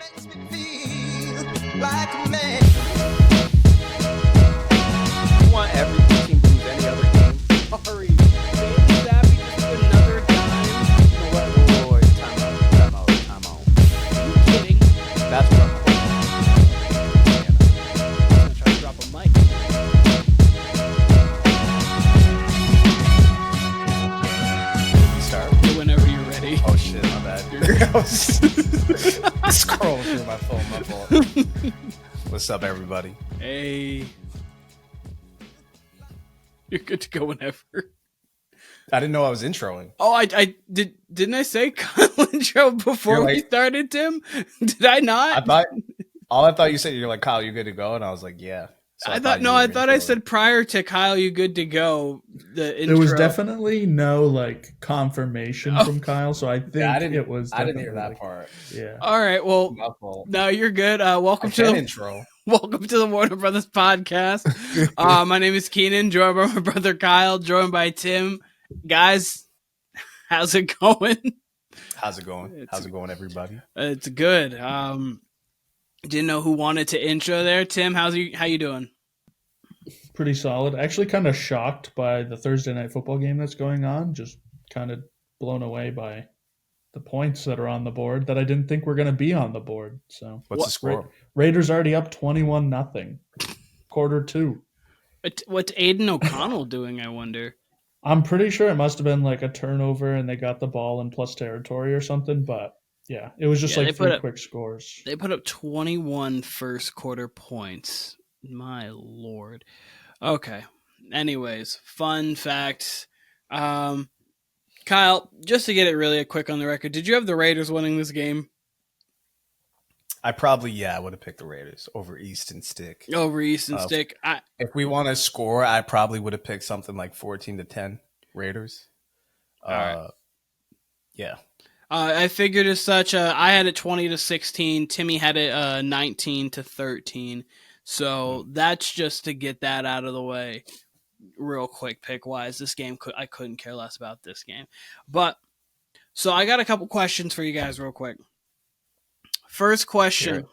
makes me feel like a man. You want every team to lose any other game? Sorry. Bailey Zappi just put another dime. You know what? Whoa, time out. Are you kidding? That's what I'm gonna try to drop a mic. Start. Whenever you're ready. Oh shit, my bad. I was scrolling through my phone, my fault. What's up, everybody? Hey. You're good to go whenever. I didn't know I was introing. Oh, I didn't I say Kyle intro before we started, Tim? Did I not? I thought you said you're like, Kyle, you good to go? And I was like, yeah. So I thought I said prior to Kyle, you good to go. The intro. There was definitely no like confirmation from Kyle, so I think it was. I didn't hear that part. Yeah. All right. Well, no, you're good. Welcome to the intro. Welcome to the Warner Brothas Podcast. My name is Keenan, joined by my brother Kyle, joined by Tim. Guys, how's it going? How's it going, everybody? It's good. Didn't know who wanted to intro there. Tim, how you doing? Pretty solid. Actually, kind of shocked by the Thursday night football game that's going on. Just kind of blown away by the points that are on the board that I didn't think were going to be on the board. So, what's the score? Raiders already up 21-0. Quarter 2. What's Aiden O'Connell doing? I wonder. I'm pretty sure it must have been like a turnover and they got the ball in plus territory or something. But yeah, it was just like three quick scores. They put up 21 first quarter points. My Lord. Okay. Anyways, fun facts. Kyle, just to get it really quick on the record, did you have the Raiders winning this game? I would have picked the Raiders over Easton Stick. Stick. If we want to score, I probably would have picked something like 14-10 Raiders. All right. Yeah. I figured as such. I had it 20-16. Timmy had it 19-13. So that's just to get that out of the way real quick pick wise. This game, I couldn't care less about this game. But so I got a couple questions for you guys real quick. First question. Sure.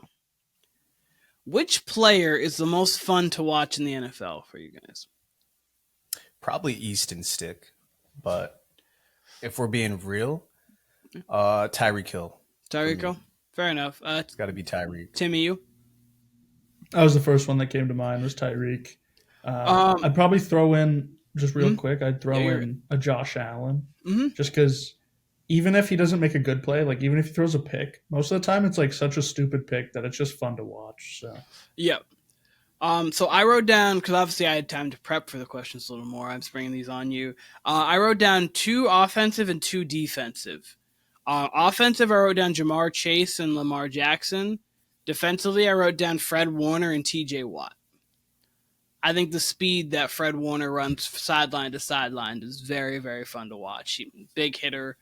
Which player is the most fun to watch in the NFL for you guys? Probably Easton Stick. But if we're being real, Tyreek Hill. Tyreek Hill? Fair enough. It's got to be Tyreek. Timmy, you? That was the first one that came to mind was Tyreek. I'd probably throw in, just real quick, I'd throw in a Josh Allen. Just because even if he doesn't make a good play, like even if he throws a pick, most of the time it's like such a stupid pick that it's just fun to watch. So yep. So I wrote down, because obviously I had time to prep for the questions a little more. I'm springing these on you. I wrote down 2 offensive and 2 defensive. Offensive, I wrote down Jamar Chase and Lamar Jackson. Defensively, I wrote down Fred Warner and TJ Watt. I think the speed that Fred Warner runs sideline to sideline is very, very fun to watch. Big hitter,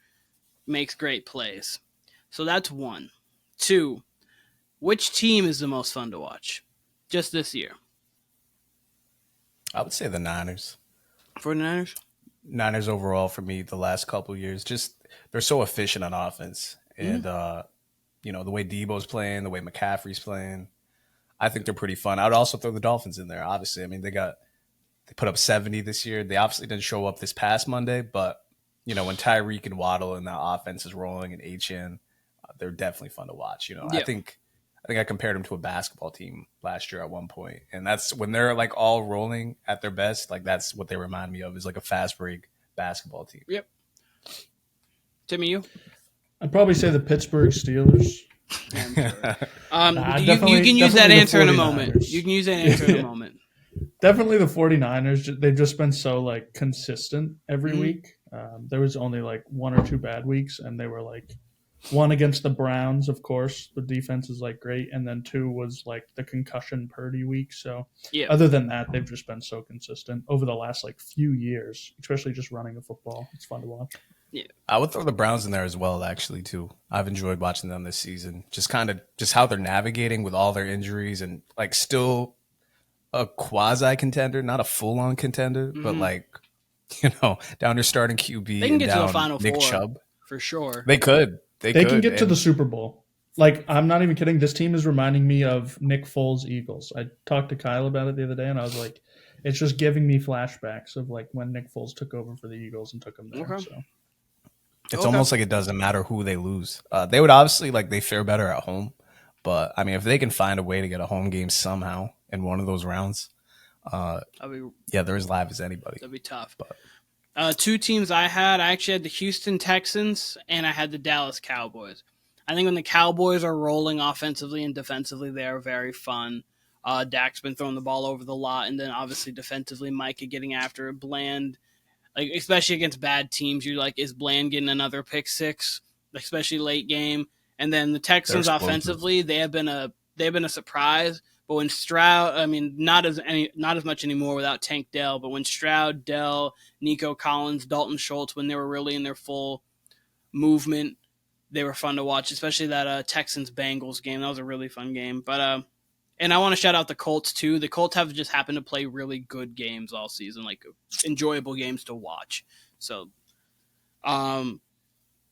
makes great plays. So that's 1. 2, which team is the most fun to watch just this year? I would say the Niners. 49ers? Niners overall for me the last couple of years. Just they're so efficient on offense. And, the way Debo's playing, the way McCaffrey's playing, I think they're pretty fun. I would also throw the Dolphins in there, obviously. I mean, they put up 70 this year. They obviously didn't show up this past Monday, but when Tyreek and Waddle and that offense is rolling and HN, they're definitely fun to watch. Yeah. I think I compared them to a basketball team last year at one point, and that's when they're like all rolling at their best. Like that's what they remind me of, is like a fast break basketball team. Yep. Timmy, you? I'd probably say the Pittsburgh Steelers. You can use that answer in a moment. You can use that answer in a moment. Definitely the 49ers. They've just been so like consistent every week. There was only like 1 or 2 bad weeks, and they were like 1 against the Browns, of course. The defense is like great, and then 2 was like the concussion Purdy week. So other than that, they've just been so consistent over the last like few years, especially just running a football. It's fun to watch. Yeah, I would throw the Browns in there as well, actually, too. I've enjoyed watching them this season. Just how they're navigating with all their injuries and like still a quasi contender, not a full on contender, but like, down their starting QB. They can get to the Final Nick Four Chubb for sure. They could. They can get to the Super Bowl Like, I'm not even kidding. This team is reminding me of Nick Foles' Eagles. I talked to Kyle about it the other day, and I was like, it's just giving me flashbacks of like when Nick Foles took over for the Eagles and took them there. Okay. So It's almost like it doesn't matter who they lose. They would obviously they fare better at home, but I mean, if they can find a way to get a home game somehow in one of those rounds, they're as live as anybody. That'd be tough. But two teams I actually had the Houston Texans and I had the Dallas Cowboys. I think when the Cowboys are rolling offensively and defensively, they are very fun. Dak's been throwing the ball over the lot, and then obviously defensively, Micah getting after it. Bland, like especially against bad teams, you're like, is Bland getting another pick six, especially late game? And then the Texans offensively, they've been a surprise. But when Stroud, I mean, not as much anymore without Tank Dell. But when Stroud, Dell, Nico Collins, Dalton Schultz, when they were really in their full movement, they were fun to watch. Especially that Texans Bengals game. That was a really fun game. But and I want to shout out the Colts too. The Colts have just happened to play really good games all season, like enjoyable games to watch. So,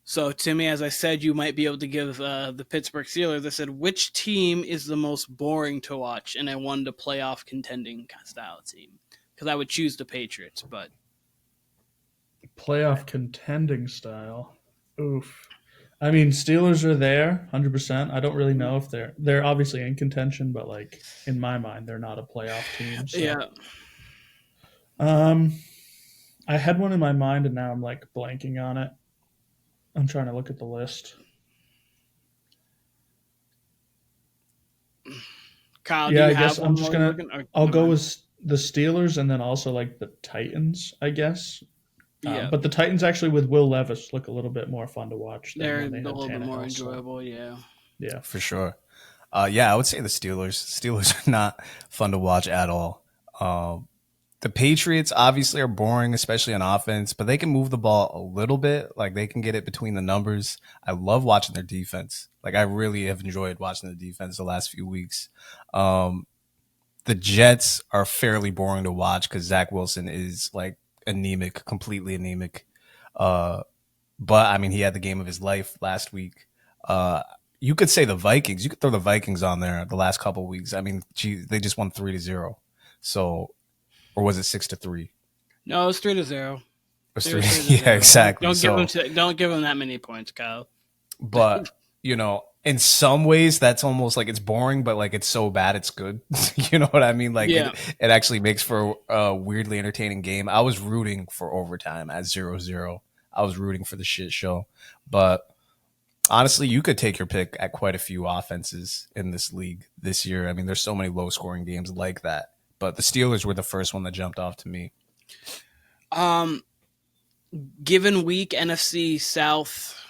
So, Timmy, as I said, you might be able to give the Pittsburgh Steelers. I said, which team is the most boring to watch? And I wanted a playoff contending style team because I would choose the Patriots. But playoff contending style. Oof. I mean, Steelers are there, 100%. I don't really know if they're obviously in contention, but like in my mind, they're not a playoff team. So. yeah. I had one in my mind, and now I'm like blanking on it. I'm trying to look at the list. Kyle, Yeah, do you I guess have I'm one just more gonna. looking? I'll go with the Steelers, and then also like the Titans, I guess. Yeah, But the Titans actually with Will Levis look a little bit more fun to watch. they're a when they had little bit more Tannehill, so, enjoyable. Yeah. yeah. for sure. I would say the Steelers. Steelers are not fun to watch at all. The Patriots obviously are boring, especially on offense, but they can move the ball a little bit. Like they can get it between the numbers. I love watching their defense. Like I really have enjoyed watching the defense the last few weeks. The Jets are fairly boring to watch because Zach Wilson is like anemic, completely anemic. But I mean, he had the game of his life last week. You could say the Vikings. You could throw the Vikings on there the last couple of weeks. I mean, they just won 3-0. So, or was it 6-3? No, it was 3-0. It was It 3. was 3-0. Yeah, exactly. Don't give them that many points, Kyle. But in some ways, that's almost like it's boring, but like it's so bad it's good. You know what I mean? Like Yeah. it actually makes for a weirdly entertaining game. I was rooting for overtime at 0-0. I was rooting for the shit show, but honestly, you could take your pick at quite a few offenses in this league this year. I mean, there's so many low scoring games like that, but the Steelers were the first one that jumped off to me. Given week NFC South,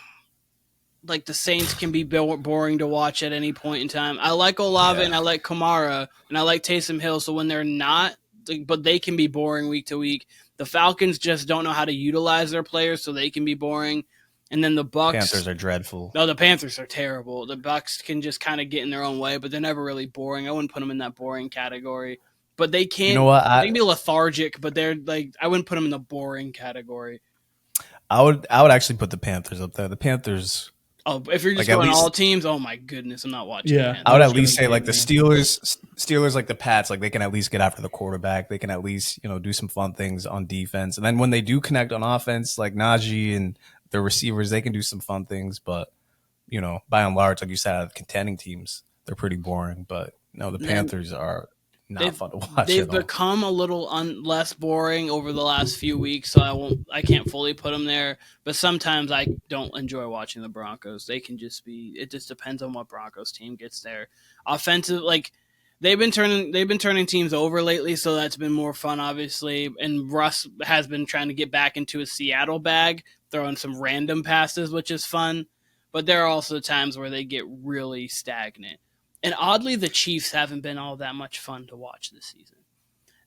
like the Saints can be boring to watch at any point in time. I like Olave and I like Kamara and I like Taysom Hill. So when they're not, but they can be boring week to week. The Falcons just don't know how to utilize their players, so they can be boring. And then the Bucs, Panthers are dreadful. No, the Panthers are terrible. The Bucs can just kind of get in their own way, but they're never really boring. I wouldn't put them in that boring category. But they can't. You know what? They can be lethargic, but they're like I wouldn't put them in the boring category. I would actually put the Panthers up there. The Panthers. Oh, if you're just Like, at going least- all teams, oh my goodness, I'm not watching. Yeah. that. I would That's at least gonna say like be the me. Steelers like the Pats, like they can at least get after the quarterback. They can at least, do some fun things on defense. And then when they do connect on offense, like Najee and their receivers, they can do some fun things. But, by and large, like you said, out of the contending teams, they're pretty boring. But no, the Panthers are not fun to watch. They've at all. become a little less boring over the last few weeks, so I can't fully put them there. But sometimes I don't enjoy watching the Broncos. They can just be. It just depends on what Broncos team gets there. Offensive, like they've been turning teams over lately, so that's been more fun, obviously. And Russ has been trying to get back into his Seattle bag, throwing some random passes, which is fun. But there are also times where they get really stagnant. And oddly, the Chiefs haven't been all that much fun to watch this season.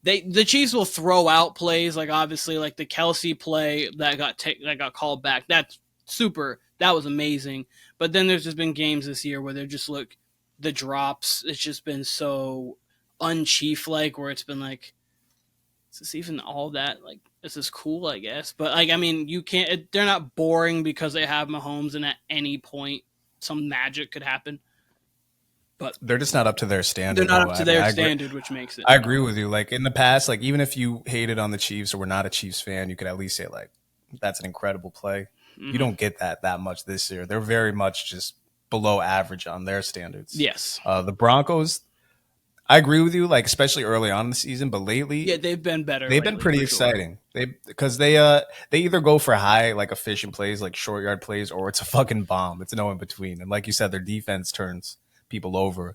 The Chiefs will throw out plays, like obviously, like the Kelsey play that got called back. That's super. That was amazing. But then there's just been games this year where they just look the drops. It's just been so un-Chief like, where it's been like, is this even all that? Like, this is cool, I guess. But like, I mean, you can't. They're not boring because they have Mahomes, and at any point some magic could happen. But they're just not up to their standard. they're not though. up to I mean, their standard, which makes it. I agree with you. Like in the past, like even if you hated on the Chiefs or were not a Chiefs fan, you could at least say like, that's an incredible play. Mm-hmm. You don't get that much this year. They're very much just below average on their standards. Yes. The Broncos, I agree with you, like especially early on in the season, but lately, Yeah, they've been better. They've been pretty exciting. Because they either go for high, like efficient plays, like short yard plays, or it's a fucking bomb. It's no in between. And like you said, their defense turns people over.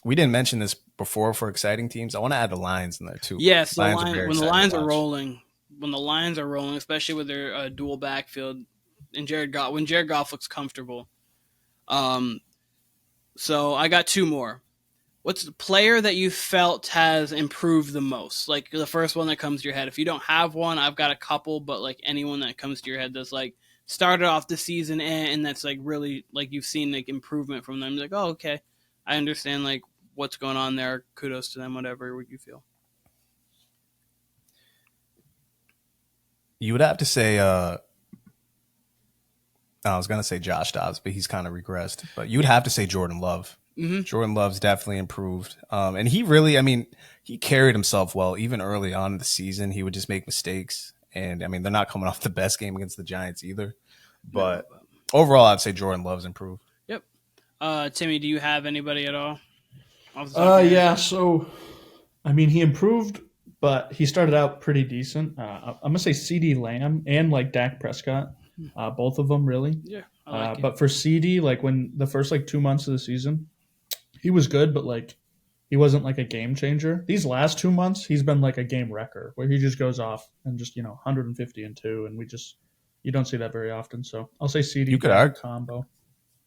We didn't mention this before for exciting teams. I want to add the Lions in there too. Yes, when the Lions are rolling, especially with their dual backfield, and when Jared Goff looks comfortable. So I got two more. What's the player that you felt has improved the most? Like the first one that comes to your head. If you don't have one, I've got a couple, but like anyone that comes to your head that's like started off the season and that's like really like you've seen like improvement from them. Like, oh, okay, I understand like what's going on there. Kudos to them. Whatever would you feel? You would have to say. I was gonna say Josh Dobbs, but he's kind of regressed. But you would have to say Jordan Love. Mm-hmm. Jordan Love's definitely improved. And he really, I mean, he carried himself well. Even early on in the season, he would just make mistakes. And, I mean, they're not coming off the best game against the Giants either. But overall, I'd say Jordan Love's improved. Yep. Timmy, do you have anybody at all? Yeah, so, I mean, he improved, but he started out pretty decent. I'm going to say CD Lamb and, like, Dak Prescott. Both of them, really. Yeah, I like it. But for CD, like, when the first, like, 2 months of the season, he was good, but like he wasn't like a game changer. These last 2 months, he's been like a game wrecker where he just goes off and just 150 and 2, and you don't see that very often. So I'll say CD combo.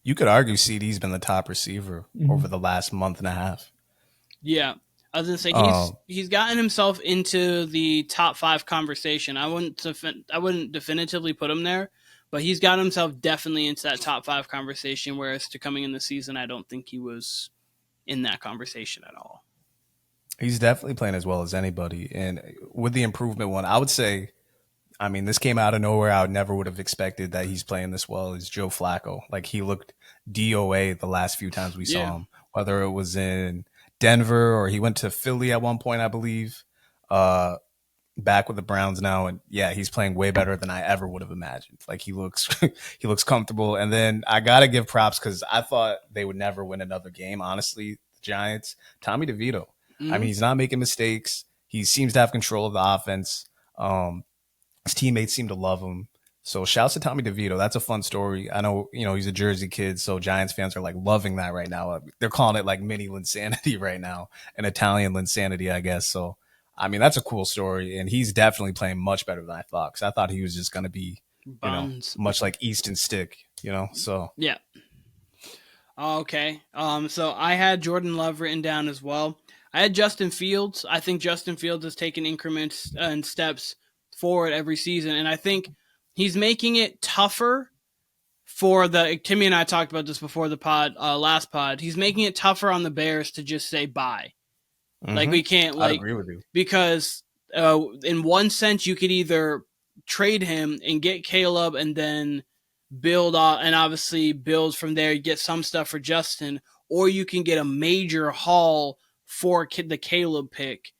You could argue CD's been the top receiver over the last month and a half. Yeah, I was gonna say he's gotten himself into the top 5 conversation. I wouldn't definitively put him there, but he's got himself definitely into that top 5 conversation. Whereas to coming in the season, I don't think he was in that conversation at all. He's definitely playing as well as anybody. And with the improvement one, I would say, I mean, this came out of nowhere. I never would have expected that he's playing this well is Joe Flacco. Like he looked DOA the last few times we saw him, whether it was in Denver or he went to Philly at one point, I believe, back with the Browns now. And yeah, he's playing way better than I ever would have imagined. Like he looks comfortable. And then I got to give props because I thought they would never win another game. Honestly, the Giants, Tommy DeVito. I mean, he's not making mistakes. He seems to have control of the offense. His teammates seem to love him. So shouts to Tommy DeVito. That's a fun story. I know, he's a Jersey kid, so Giants fans are like loving that right now. They're calling it like mini Linsanity right now, an Italian Linsanity, I guess. So, I mean, that's a cool story. And he's definitely playing much better than I thought because I thought he was just going to be, much like Easton Stick, so. Yeah. Okay. So I had Jordan Love written down as well. I had Justin Fields. I think Justin Fields has taken increments and steps forward every season. And I think he's making it tougher for Timmy and I talked about this before the last pod. He's making it tougher on the Bears to just say bye. Mm-hmm. Like we can't I agree with you. Because in one sense you could either trade him and get Caleb and then build and obviously build from there, get some stuff for Justin, or you can get a major haul for the Caleb pick.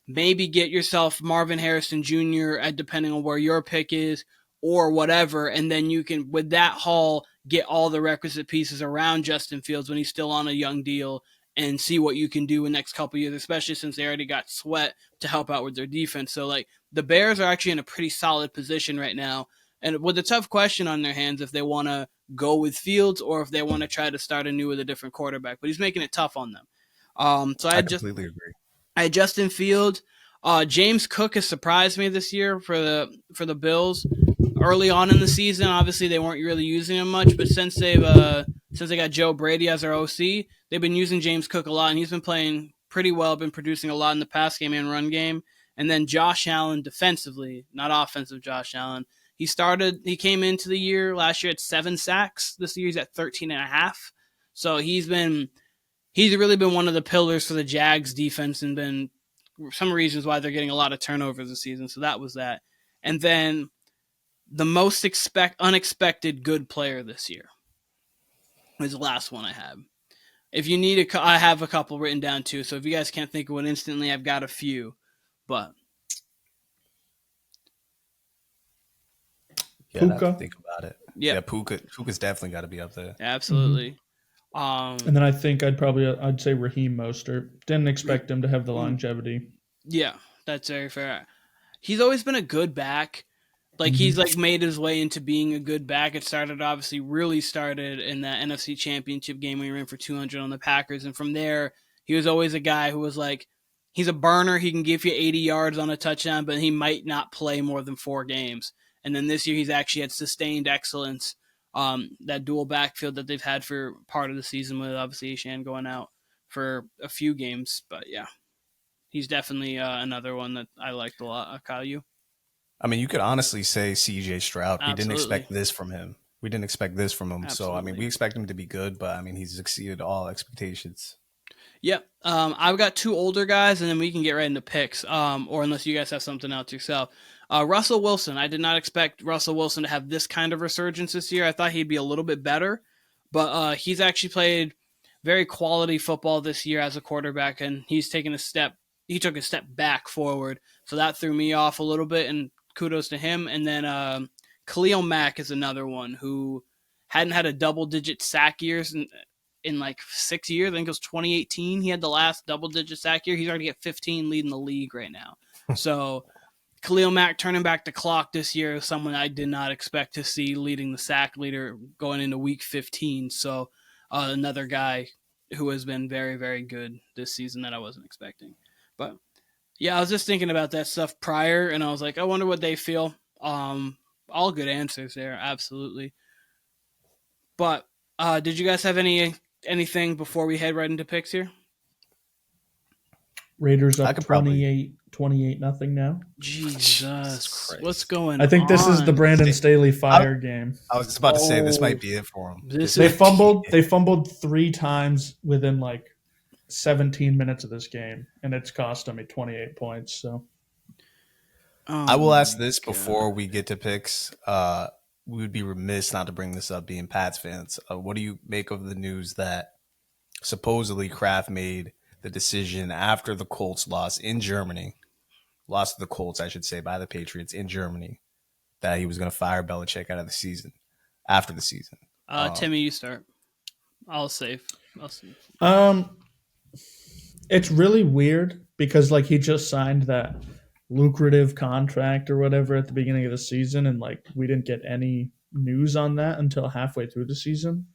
Maybe get yourself Marvin Harrison Jr. Depending on where your pick is or whatever, and then you can, with that haul, get all the requisite pieces around Justin Fields when he's still on a young deal and see what you can do in the next couple of years, especially since they already got Sweat to help out with their defense. So, like, the Bears are actually in a pretty solid position right now, and with a tough question on their hands if they want to go with Fields or if they want to try to start anew with a different quarterback. But he's making it tough on them. So I completely agree. I had Justin Fields. James Cook has surprised me this year for the Bills. Early on in the season, obviously they weren't really using him much, but since they got Joe Brady as their OC, they've been using James Cook a lot, and he's been playing pretty well, been producing a lot in the pass game and run game. And then Josh Allen defensively, not offensive Josh Allen. He came into the year last year at 7 sacks. This year he's at 13.5. So he's really been one of the pillars for the Jags defense and been some reasons why they're getting a lot of turnovers this season. So that was that. And then the most unexpected good player this year. is the last one I have. If you need I have a couple written down too. So if you guys can't think of one instantly, I've got a few. But Yeah, I have to Puka. think about it. yeah, Yeah, Puka's definitely got to be up there. absolutely. And then I think I'd say Raheem Mostert. Didn't expect him to have the longevity. Yeah, that's very fair. He's always been a good back. Like he's like made his way into being a good back. It really started in that NFC Championship game when he ran for 200 on the Packers, and from there he was always a guy who was like, he's a burner. He can give you 80 yards on a touchdown, but he might not play more than 4 games. And then this year he's actually had sustained excellence. That dual backfield that they've had for part of the season, with obviously Ashan going out for a few games, but yeah, he's definitely another one that I liked a lot. Kyle, you? I mean, you could honestly say C.J. Stroud. We didn't Absolutely. expect this from him. So, I mean, we expect him to be good, but I mean, he's exceeded all expectations. Yep. I've got 2 older guys, and then we can get right into picks. Or unless you guys have something else yourself. Russell Wilson. I did not expect Russell Wilson to have this kind of resurgence this year. I thought he'd be a little bit better, but he's actually played very quality football this year as a quarterback, and he took a step back forward. So that threw me off a little bit, and kudos to him. And then Khalil Mack is another one who hadn't had a double-digit sack years in like 6 years. I think it was 2018. He had the last double-digit sack year. He's already at 15, leading the league right now. So Khalil Mack turning back the clock this year is someone I did not expect to see leading the sack leader going into week 15. So another guy who has been very, very good this season that I wasn't expecting. But yeah, I was just thinking about that stuff prior, and I was like, I wonder what they feel. All good answers there, absolutely. But did you guys have anything before we head right into picks here? Raiders I up could probably- 28 nothing now. Jesus, Christ. what's going on? I think this is the Brandon Staley fire game. I was just about to say this might be it for him. They fumbled 3 times within like 17 minutes of this game, and it's cost them 28 points. So I will ask this before we get to picks. We would be remiss not to bring this up, being Pats fans. What do you make of the news that supposedly Kraft made the decision after the Colts lost to the Colts, I should say, by the Patriots in Germany, that he was going to fire Belichick out of the season, after the season? Timmy, you start. I'll save. It's really weird because like he just signed that lucrative contract or whatever at the beginning of the season, and like we didn't get any news on that until halfway through the season.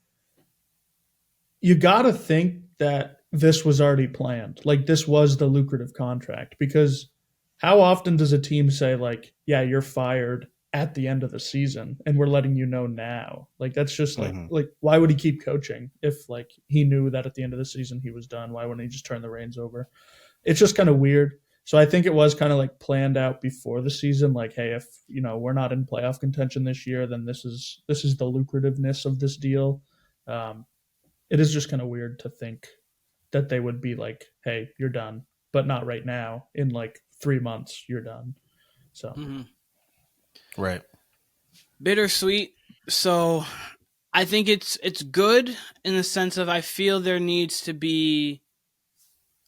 You got to think that this was already planned. Like this was the lucrative contract, because how often does a team say like, yeah, you're fired at the end of the season and we're letting you know now? Like that's just like why would he keep coaching if like he knew that at the end of the season he was done? Why wouldn't he just turn the reins over? It's just kind of weird. So I think it was kind of like planned out before the season, like, hey, if we're not in playoff contention this year, then this is the lucrativeness of this deal. It is just kind of weird to think that they would be like, hey, you're done, but not right now. In like 3 months, you're done. So Right. Bittersweet. So I think it's good in the sense of I feel there needs to be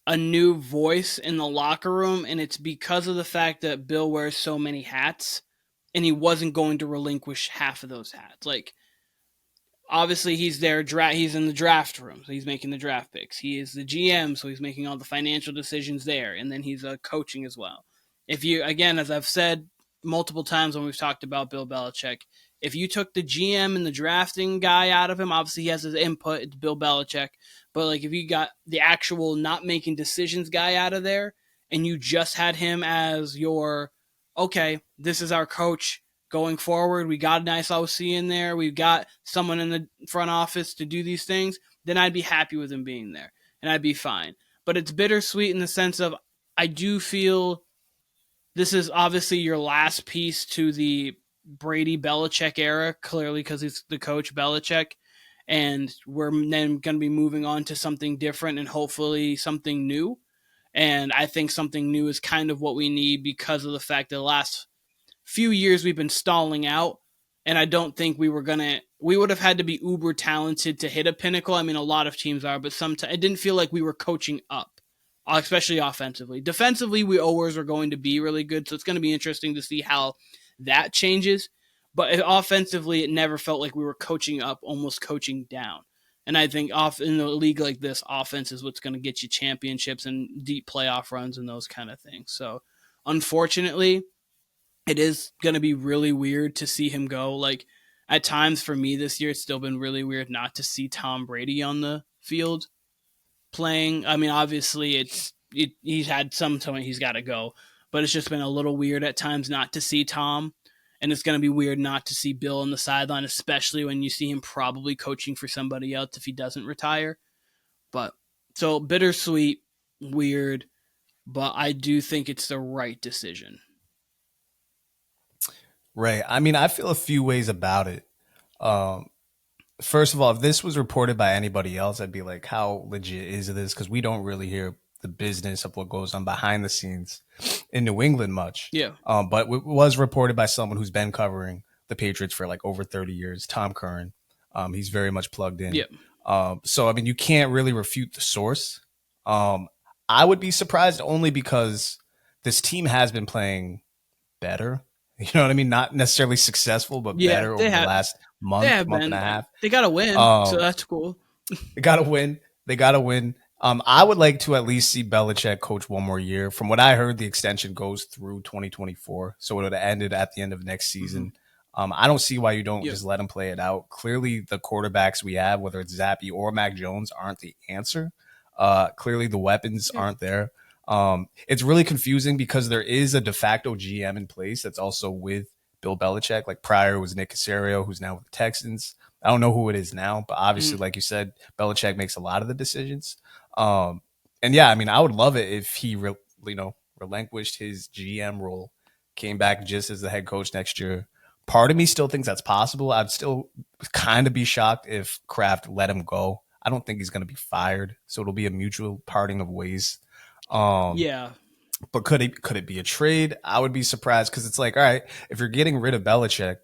a new voice in the locker room, and it's because of the fact that Bill wears so many hats, and he wasn't going to relinquish half of those hats. Like, obviously, he's there. He's in the draft room, so he's making the draft picks. He is the GM, so he's making all the financial decisions there, and then he's coaching as well. If you, again, as I've said multiple times when we've talked about Bill Belichick, if you took the GM and the drafting guy out of him, obviously he has his input. It's Bill Belichick. But like if you got the actual not making decisions guy out of there and you just had him as your, okay, this is our coach going forward. We got a nice OC in there. We've got someone in the front office to do these things. Then I'd be happy with him being there and I'd be fine. But it's bittersweet in the sense of I do feel this is obviously your last piece to the Brady Belichick era, clearly because he's the coach Belichick. And we're then going to be moving on to something different and hopefully something new. And I think something new is kind of what we need because of the fact that the last few years we've been stalling out. And I don't think we would have had to be uber talented to hit a pinnacle. I mean, a lot of teams are, but sometimes it didn't feel like we were coaching up, especially offensively. Defensively, we always are going to be really good. So it's going to be interesting to see how that changes. But offensively, it never felt like we were coaching up, almost coaching down. And I think in a league like this, offense is what's going to get you championships and deep playoff runs and those kind of things. So unfortunately, it is going to be really weird to see him go. Like at times for me this year, it's still been really weird not to see Tom Brady on the field playing. I mean, obviously he's had some time he's got to go, but it's just been a little weird at times not to see Tom. And it's going to be weird not to see Bill on the sideline, especially when you see him probably coaching for somebody else if he doesn't retire. But so bittersweet, weird, but I do think it's the right decision. Right. I mean, I feel a few ways about it. First of all, if this was reported by anybody else, I'd be like, how legit is this? Because we don't really hear the business of what goes on behind the scenes in New England much. Yeah. But it was reported by someone who's been covering the Patriots for like over 30 years, Tom Curran. He's very much plugged in. Yeah. So, I mean, you can't really refute the source. I would be surprised only because this team has been playing better. You know what I mean? Not necessarily successful, but better over the last month and a half. They got to win, so that's cool. They got to win. I would like to at least see Belichick coach one more year. From what I heard, the extension goes through 2024, so it would have ended at the end of next season. I don't see why you don't just let him play it out. Clearly, the quarterbacks we have, whether it's Zappy or Mac Jones, aren't the answer. Clearly, the weapons aren't there. It's really confusing because there is a de facto GM in place that's also with Bill Belichick. Like prior was Nick Caserio, who's now with the Texans. I don't know who it is now, but obviously, like you said, Belichick makes a lot of the decisions. And yeah, I mean, I would love it if he, relinquished his GM role, came back just as the head coach next year. Part of me still thinks that's possible. I'd still kind of be shocked if Kraft let him go. I don't think he's going to be fired, so it'll be a mutual parting of ways. But could it be a trade? I would be surprised because it's like, all right, if you're getting rid of Belichick,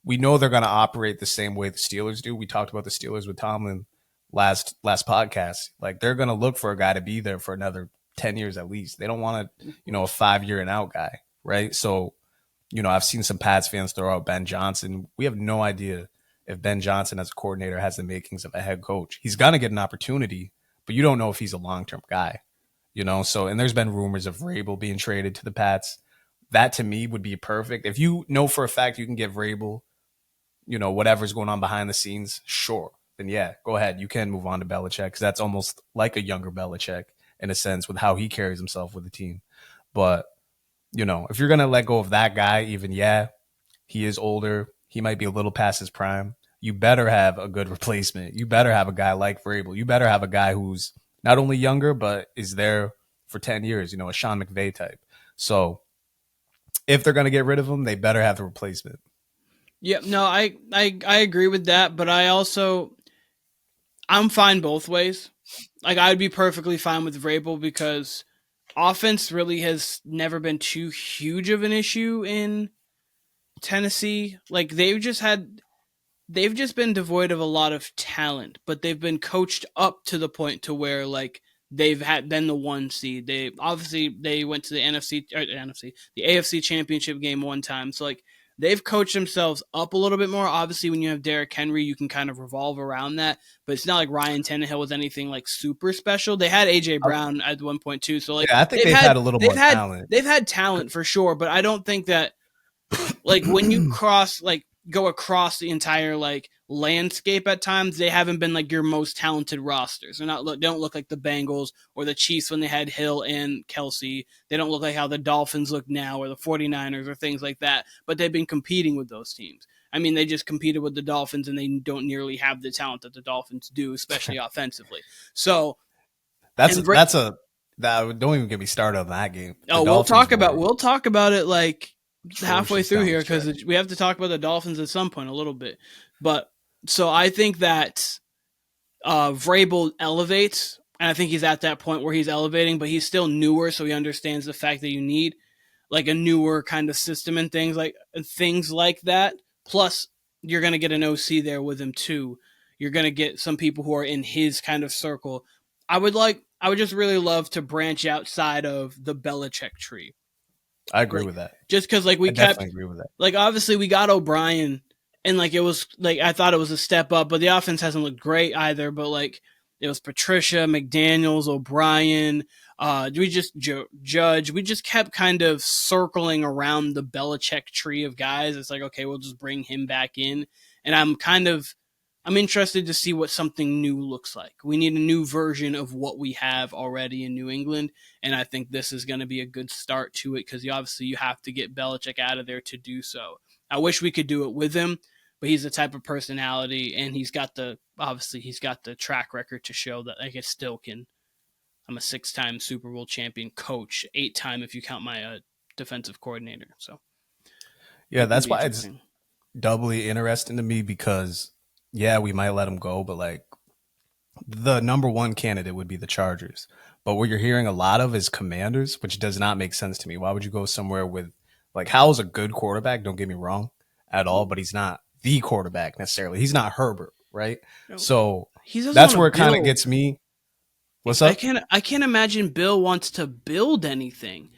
we know they're going to operate the same way the Steelers do. We talked about the Steelers with Tomlin last podcast. Like they're going to look for a guy to be there for another 10 years at least. They don't want a 5-year and out guy, right? So, I've seen some Pats fans throw out Ben Johnson. We have no idea if Ben Johnson as a coordinator has the makings of a head coach. He's going to get an opportunity, but you don't know if he's a long-term guy, So, and there's been rumors of Vrabel being traded to the Pats. That to me would be perfect. If you know for a fact you can give Vrabel, whatever's going on behind the scenes, sure. Then yeah, go ahead. You can move on to Belichick because that's almost like a younger Belichick in a sense with how he carries himself with the team. But, if you're going to let go of that guy, even, he is older. He might be a little past his prime. You better have a good replacement. You better have a guy like Vrabel. You better have a guy who's not only younger, but is there for 10 years, a Sean McVay type. So if they're going to get rid of him, they better have the replacement. Yeah, no, I agree with that, but I'm fine both ways. Like I'd be perfectly fine with Vrabel because offense really has never been too huge of an issue in Tennessee. Like they've just been devoid of a lot of talent, but they've been coached up to the point to where like they've had been the 1 seed. They went to the the AFC Championship game one time. So like they've coached themselves up a little bit more. Obviously, when you have Derrick Henry, you can kind of revolve around that. But it's not like Ryan Tannehill was anything like super special. They had AJ Brown at one point too. So like I think they've had a little more talent. They've had talent for sure, but I don't think that like when you go across the entire like landscape at times, they haven't been like your most talented rosters. They don't look like the Bengals or the Chiefs when they had Hill and Kelsey. They don't look like how the Dolphins look now or the 49ers or things like that, but they've been competing with those teams. I mean, they just competed with the Dolphins and they don't nearly have the talent that the Dolphins do, especially offensively. So don't even get me started on that game. We'll talk about it like halfway through here because we have to talk about the Dolphins at some point a little bit. But so I think that Vrabel elevates, and I think he's at that point where he's elevating, but he's still newer, so he understands the fact that you need like a newer kind of system and things like that. Plus, you're going to get an OC there with him too. You're going to get some people who are in his kind of circle. I would just really love to branch outside of the Belichick tree. I agree with that. Just because, like, I definitely agree with that. Like, obviously we got O'Brien, and like it was like I thought it was a step up, but the offense hasn't looked great either. But like it was Patricia, McDaniels, O'Brien, we just Judge. We just kept kind of circling around the Belichick tree of guys. It's like, okay, we'll just bring him back in, and I'm interested to see what something new looks like. We need a new version of what we have already in New England, and I think this is going to be a good start to it because obviously you have to get Belichick out of there to do so. I wish we could do it with him, but he's the type of personality, and he's got the track record to show that I still can. I'm a 6-time Super Bowl champion coach, 8-time if you count my defensive coordinator. So, yeah, that's why it's doubly interesting to me because. Yeah, we might let him go, but like the number one candidate would be the Chargers. But what you're hearing a lot of is Commanders, which does not make sense to me. Why would you go somewhere with like Howell's a good quarterback? Don't get me wrong at all, but he's not the quarterback necessarily. He's not Herbert, right? No, so that's where it kind of gets me. What's up? I can't imagine Bill wants to build anything.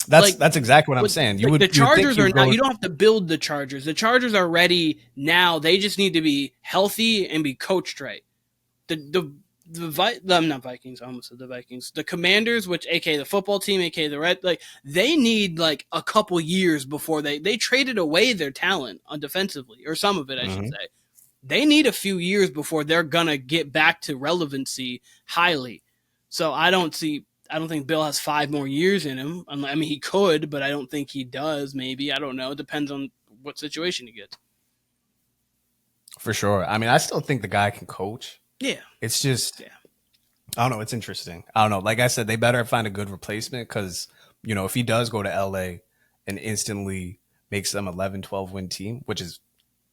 That's exactly what I'm saying. The Chargers are not. You don't have to build the Chargers. The Chargers are ready now. They just need to be healthy and be coached right. I'm not Vikings. I almost said the Vikings. The Commanders, which aka the football team, aka the Red, like they need like a couple years before they traded away their talent on defensively, or some of it, I should say. They need a few years before they're gonna get back to relevancy highly. So I don't think Bill has 5 more years in him. I mean, he could, but I don't think he does. Maybe. I don't know. It depends on what situation he gets. For sure. I mean, I still think the guy can coach. Yeah. It's just, I don't know. It's interesting. I don't know. Like I said, they better find a good replacement because, if he does go to LA and instantly makes them 11-12 win team, which is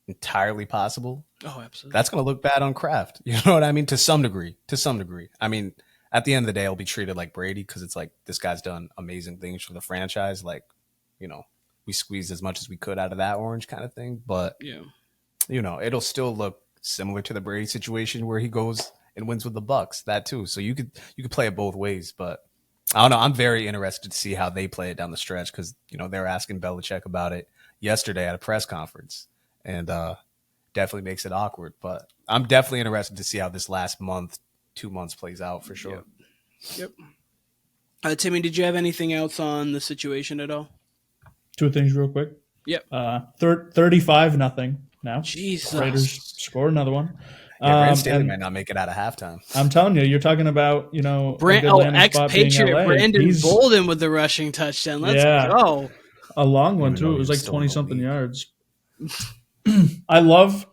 entirely possible. Oh, absolutely. That's going to look bad on Kraft. You know what I mean? To some degree. I mean, at the end of the day, I'll be treated like Brady because it's like this guy's done amazing things for the franchise. Like, we squeezed as much as we could out of that orange kind of thing. But, it'll still look similar to the Brady situation where he goes and wins with the Bucks. That too. So you could play it both ways. But I don't know. I'm very interested to see how they play it down the stretch because, they were asking Belichick about it yesterday at a press conference. And definitely makes it awkward. But I'm definitely interested to see how this last month, 2 months plays out for sure. Yep. Timmy, did you have anything else on the situation at all? 2 things real quick. Yep. 35-0 now. Jesus. Raiders score another one. Yeah, Brandon Staley might not make it out of halftime. I'm telling you, you're talking about, ex-Patriot Brandon Bolden with the rushing touchdown. Let's go. A long one, too. It was like 20-something yards. I love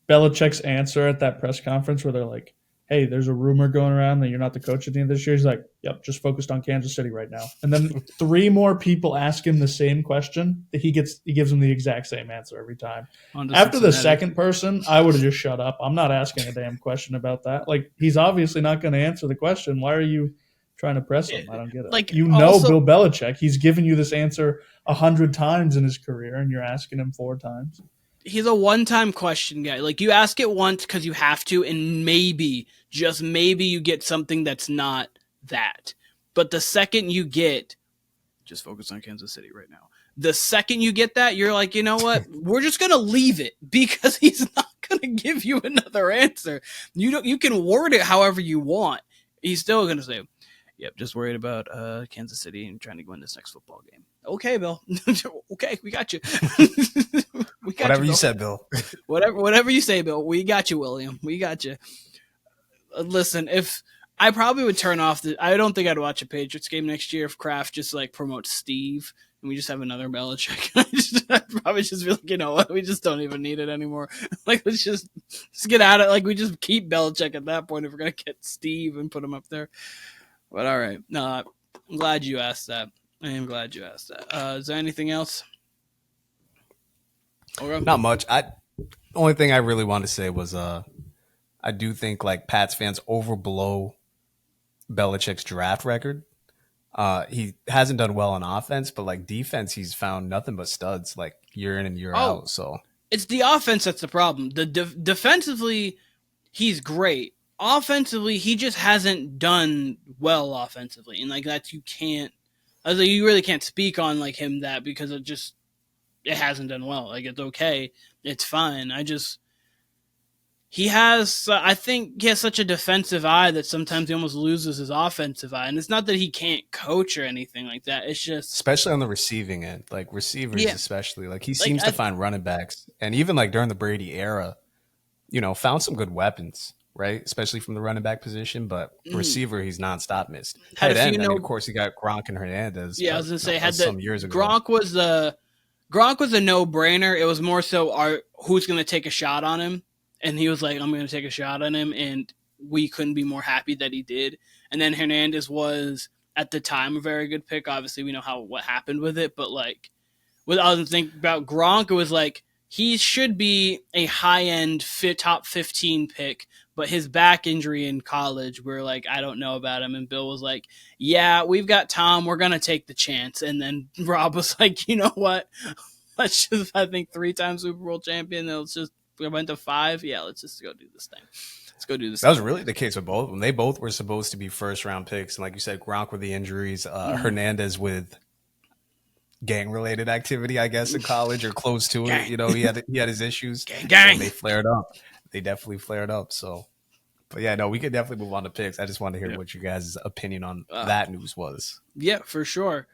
Belichick's answer at that press conference where they're like, hey, there's a rumor going around that you're not the coach at the end of this year. He's like, yep, just focused on Kansas City right now. And then 3 more people ask him the same question. He gives them the exact same answer every time. After the second person, I would have just shut up. I'm not asking a damn question about that. Like, he's obviously not going to answer the question. Why are you trying to press him? I don't get it. Like, Bill Belichick. He's given you this answer 100 times in his career, and you're asking him 4 times. He's a one-time question guy. Like, you ask it once because you have to, and maybe, just maybe, you get something that's not that. But the second you get, just focus on Kansas City right now. The second you get that, you're like, you know what? We're just gonna leave it because he's not gonna give you another answer. You can word it however you want. He's still gonna say, yep, just worried about Kansas City and trying to win this next football game. Okay, Bill. Okay, we got you. Whatever you said, Bill. Whatever you say, Bill. We got you, William. We got you. Listen, if I probably would turn off I don't think I'd watch a Patriots game next year if Kraft just like promotes Steve and we just have another Belichick. I'd probably just be like, you know what? We just don't even need it anymore. Like, let's just get out of it. Like, we just keep Belichick at that point if we're gonna get Steve and put him up there. But all right, no, I'm glad you asked that. I am glad you asked that. Is there anything else? Not much. The only thing I really wanted to say was I do think like Pats fans overblow Belichick's draft record. He hasn't done well on offense, but like defense, he's found nothing but studs like year in and year out. So It's the offense that's the problem. The defensively, he's great. Offensively, he just hasn't done well offensively, and like that you can't. I was like, you really can't speak on like him that because it hasn't done well. Like it's okay, it's fine. He has, I think he has such a defensive eye that sometimes he almost loses his offensive eye. And it's not that he can't coach or anything like that. It's just, especially on the receiving end, like receivers, especially like he Like, seems to find running backs, and even like during the Brady era, found some good weapons, right? Especially from the running back position, but receiver, he's nonstop missed. Had a Tight end, few I mean, of course, he got Gronk and Hernandez. yeah, I but, was gonna say that had was the some years ago. Gronk was a no brainer. It was more so who's gonna take a shot on him, and he was like, I'm gonna take a shot on him, and we couldn't be more happy that he did. And then Hernandez was at the time a very good pick. Obviously, we know what happened with it, but like, what I was thinking about Gronk, it was like he should be a high end top 15 pick, but his back injury in college, we're like, I don't know about him. And Bill was like, yeah, we've got Tom. We're going to take the chance. And then Rob was like, you know what? Let's just, I think 3-time Super Bowl champion. We went to 5. Yeah, let's just go do this thing. Let's go do this. That was really the case with both of them. They both were supposed to be first round picks. And like you said, Gronk with the injuries, Hernandez with gang related activity, I guess, in college or close to it. He had his issues. Gang. And they flared up. They definitely flared up. So, but yeah, no, we could definitely move on to picks. I just wanted to hear what you guys' opinion on that news was. Yeah, for sure.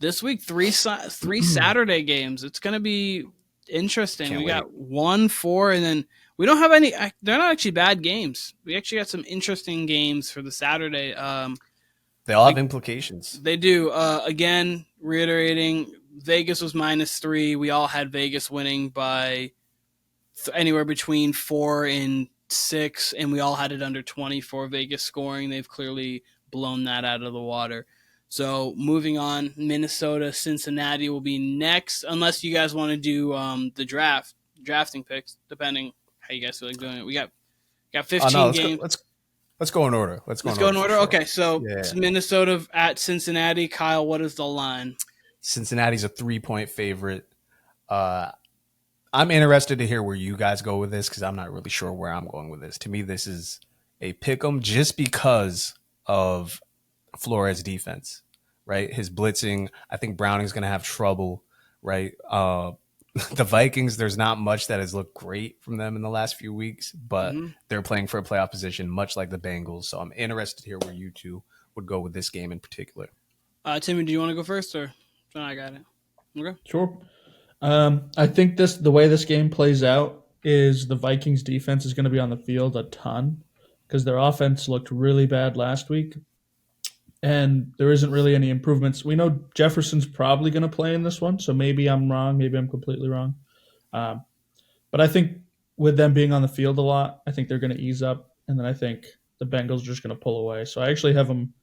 This week, three Saturday games. It's going to be interesting. Can't we wait. got 1, 4, and then we don't have any. They're not actually bad games. We actually got some interesting games for the Saturday. They all have implications. They do. Again, reiterating, Vegas was -3. We all had Vegas winning by anywhere between 4 and 6, and we all had it under 20 for Vegas scoring. They've clearly blown that out of the water. So moving on, Minnesota, Cincinnati will be next, unless you guys want to do the drafting picks, depending how you guys feel like doing it. We got 15 games. Let's go in order. Let's go in order. Sure. Okay, so it's Minnesota at Cincinnati. Kyle, what is the line? Cincinnati's a 3-point favorite. I'm interested to hear where you guys go with this because I'm not really sure where I'm going with this. To me, this is a pick 'em just because of Flores' defense, right? His blitzing. I think Browning's going to have trouble, right? The Vikings, there's not much that has looked great from them in the last few weeks, but they're playing for a playoff position, much like the Bengals. So I'm interested to hear where you two would go with this game in particular. Timmy, do you want to go first, or I got it? Okay. Sure. I think the way this game plays out is the Vikings defense is going to be on the field a ton because their offense looked really bad last week. And there isn't really any improvements. We know Jefferson's probably going to play in this one, so maybe I'm wrong. Maybe I'm completely wrong. But I think with them being on the field a lot, I think they're going to ease up, and then I think the Bengals are just going to pull away. So I actually have them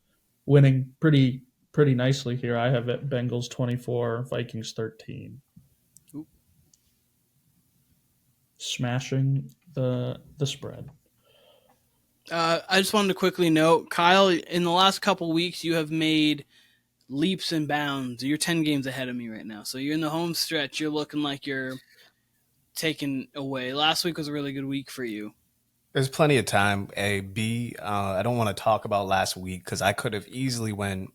winning pretty nicely here. I have it Bengals 24, Vikings 13. Ooh. Smashing the spread. I just wanted to quickly note, Kyle, in the last couple weeks, you have made leaps and bounds. You're 10 games ahead of me right now. So you're in the home stretch. You're looking like you're taken away. Last week was a really good week for you. There's plenty of time. I don't want to talk about last week because I could have easily went,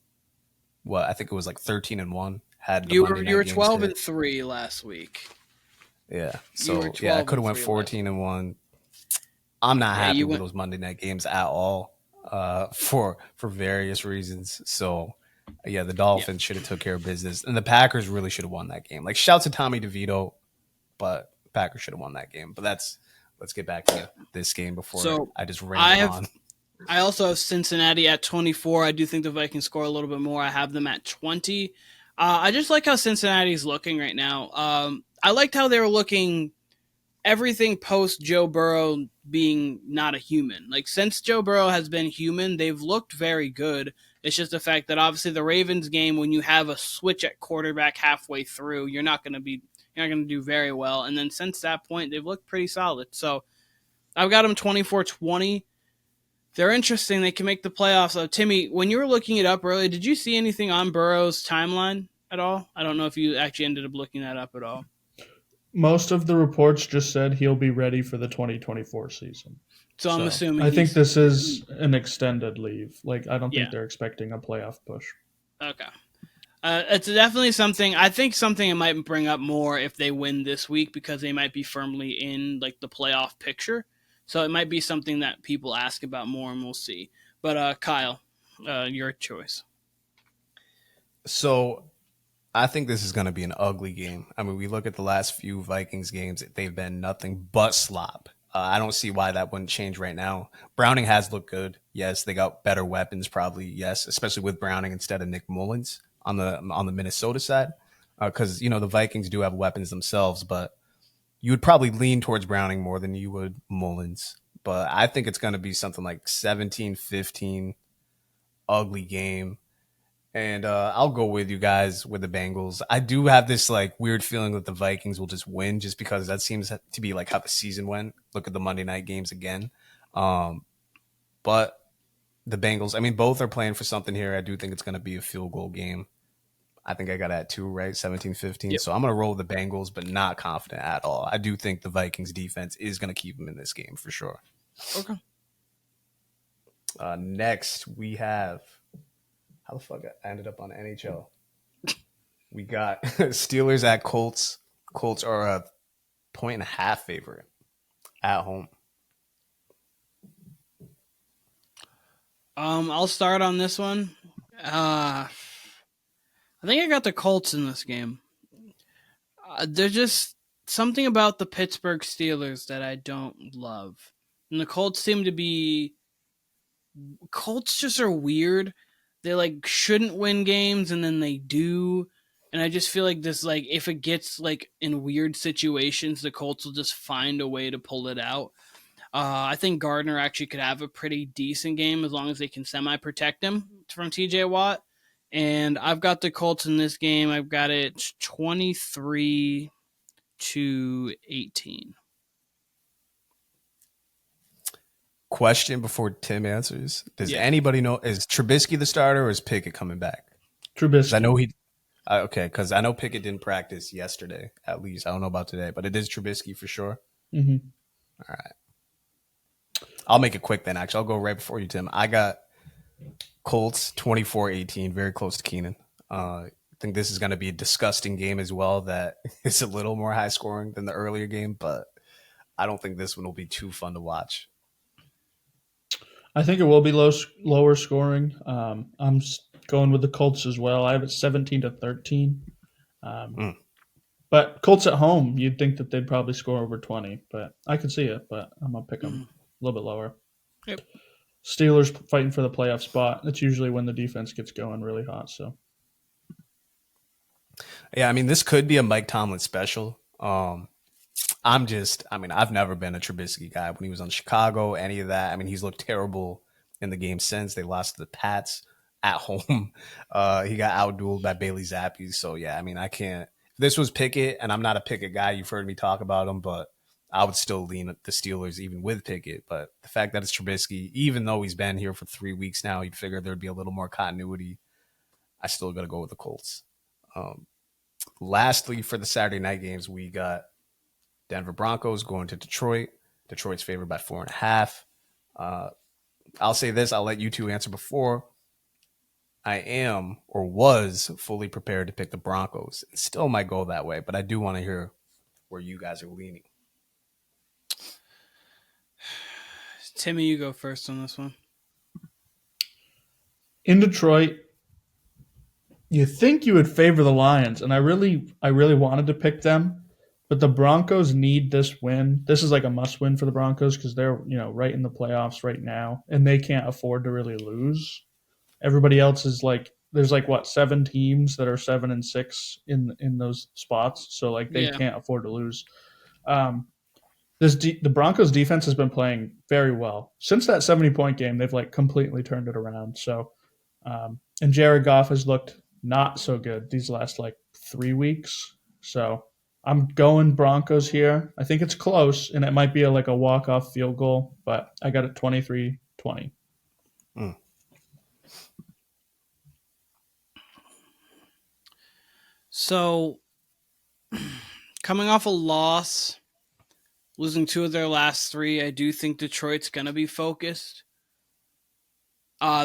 I think it was like 13-1. You were 12-3 last week. Yeah. So I could have went 14-1. I'm not happy with those Monday night games at all for various reasons. So, the Dolphins should have took care of business. And the Packers really should have won that game. Like, shout to Tommy DeVito, but Packers should have won that game. But let's get back to this game before I just ramble on. I also have Cincinnati at 24. I do think the Vikings score a little bit more. I have them at 20. I just like how Cincinnati's looking right now. I liked how they were looking everything post Joe Burrow being not a human. Like, since Joe Burrow has been human, they've looked very good. It's just the fact that obviously the Ravens game, when you have a switch at quarterback halfway through, you're not going to do very well. And then since that point, they've looked pretty solid. So I've got them 24-20. They're interesting. They can make the playoffs. So, Timmy, when you were looking it up earlier, did you see anything on Burrow's timeline at all? I don't know if you actually ended up looking that up at all. most of the reports just said he'll be ready for the 2024 season. So I'm assuming I think this is an extended leave. Like, I don't think they're expecting a playoff push. Okay. It's definitely something it might bring up more if they win this week because they might be firmly in like the playoff picture. So it might be something that people ask about more, and we'll see. But Kyle, your choice. So I think this is going to be an ugly game. I mean, we look at the last few Vikings games; they've been nothing but slop. I don't see why that wouldn't change right now. Browning has looked good. Yes, they got better weapons, probably. Yes, especially with Browning instead of Nick Mullins on the Minnesota side, because the Vikings do have weapons themselves, but you would probably lean towards Browning more than you would Mullins. But I think it's going to be something like 17-15, ugly game. And I'll go with you guys with the Bengals. I do have this like weird feeling that the Vikings will just win just because that seems to be like how the season went. Look at the Monday night games again. But the Bengals, I mean, both are playing for something here. I do think it's going to be a field goal game. I think I got at 2, right? 17-15. Yep. So I'm going to roll the Bengals, but not confident at all. I do think the Vikings defense is going to keep them in this game for sure. Okay. Next, we have... How the fuck I ended up on NHL? We got Steelers at Colts. Colts are a 1.5 favorite at home. I'll start on this one. I think I got the Colts in this game. There's just something about the Pittsburgh Steelers that I don't love. And the Colts seem to be... Colts just are weird. They like shouldn't win games and then they do. And I just feel like this, like if it gets like in weird situations, the Colts will just find a way to pull it out. I think Gardner actually could have a pretty decent game as long as they can semi-protect him from TJ Watt. And I've got the Colts in this game. I've got it 23-18. Question before Tim answers. Does anybody know, is Trubisky the starter or is Pickett coming back? Trubisky. I know because I know Pickett didn't practice yesterday, at least. I don't know about today, but it is Trubisky for sure. Mm-hmm. All right. I'll make it quick then, actually. I'll go right before you, Tim. I got Colts 24-18, very close to Keenan. I think this is going to be a disgusting game as well that is a little more high scoring than the earlier game, but I don't think this one will be too fun to watch. I think it will be lower scoring. I'm going with the Colts as well. I have it 17-13. But Colts at home, you'd think that they'd probably score over 20, but I can see it, but I'm going to pick them a little bit lower. Yep. Steelers fighting for the playoff spot. That's usually when the defense gets going really hot. So, yeah, I mean, this could be a Mike Tomlin special. I've never been a Trubisky guy when he was on Chicago, any of that. I mean, he's looked terrible in the game since. They lost to the Pats at home. He got outdueled by Bailey Zappi. So, yeah, I mean, I can't. If this was Pickett, and I'm not a Pickett guy. You've heard me talk about him, but I would still lean at the Steelers even with Pickett. But the fact that it's Trubisky, even though he's been here for 3 weeks now, you'd figure there'd be a little more continuity. I still got to go with the Colts. Lastly, for the Saturday night games, we got Denver Broncos going to Detroit. Detroit's favored by 4.5. I'll say this. I'll let you two answer before. I am or was fully prepared to pick the Broncos. It still might go that way, but I do want to hear where you guys are leaning. Timmy, you go first on this one. In Detroit, you think you would favor the Lions, and I really wanted to pick them. But the Broncos need this win. This is like a must-win for the Broncos because they're right in the playoffs right now, and they can't afford to really lose. Everybody else is like, there's 7 teams that are 7-6 in those spots, so they can't afford to lose. The Broncos defense has been playing very well since that 70-point game. They've completely turned it around. So, and Jared Goff has looked not so good these last 3 weeks. So. I'm going Broncos here. I think it's close, and it might be a walk-off field goal, but I got it 23-20. So, coming off a loss, losing 2 of their last 3, I do think Detroit's going to be focused.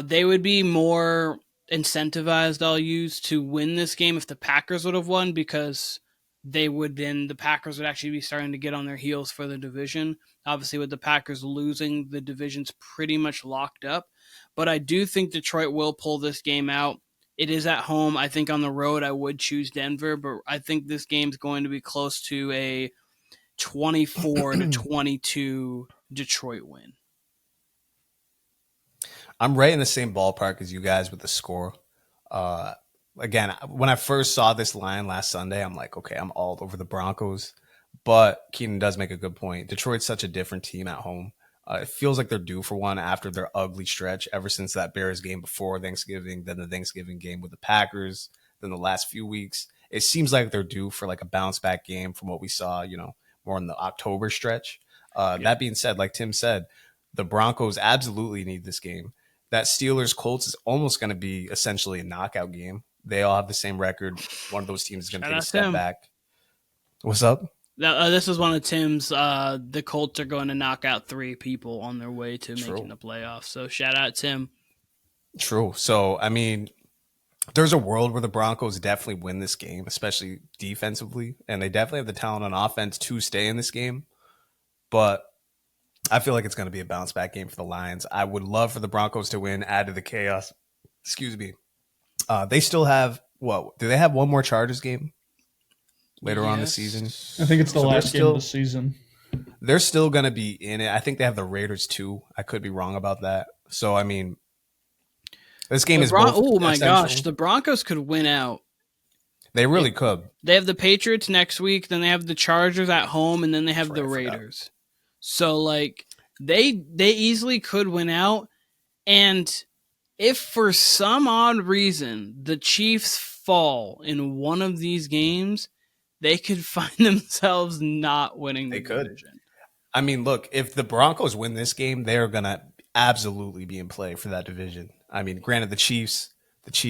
They would be more incentivized, I'll use, to win this game if the Packers would have won, because the Packers would actually be starting to get on their heels for the division. Obviously, with the Packers losing, the division's pretty much locked up. But I do think Detroit will pull this game out. It is at home. I think on the road I would choose Denver, but I think this game's going to be close to a 24-22 Detroit win. I'm right in the same ballpark as you guys with the score. Again, when I first saw this line last Sunday, I'm like, okay, I'm all over the Broncos. But Keenan does make a good point. Detroit's such a different team at home. It feels like they're due for one after their ugly stretch ever since that Bears game before Thanksgiving, then the Thanksgiving game with the Packers, then the last few weeks. It seems like they're due for like a bounce back game from what we saw, more in the October stretch. That being said, like Tim said, the Broncos absolutely need this game. That Steelers-Colts is almost going to be essentially a knockout game. They all have the same record. One of those teams is going to take a step back. What's up? This is one of Tim's. The Colts are going to knock out 3 people on their way to making the playoffs. So shout out, Tim. True. So, I mean, there's a world where the Broncos definitely win this game, especially defensively. And they definitely have the talent on offense to stay in this game. But I feel like it's going to be a bounce back game for the Lions. I would love for the Broncos to win, add to the chaos. Excuse me. They still have what? Do they have one more Chargers game later on this season? I think it's the last game of the season. They're still going to be in it. I think they have the Raiders too. I could be wrong about that. So I mean, this game is both. Oh my gosh, the Broncos could win out. They really could. They have the Patriots next week, then they have the Chargers at home, and then they have the Raiders. So, like, they easily could win out. And if for some odd reason the Chiefs fall in one of these games, they could find themselves not winning the division. I mean, look, if the Broncos win this game, they're going to absolutely be in play for that division. I mean, granted, the Chiefs'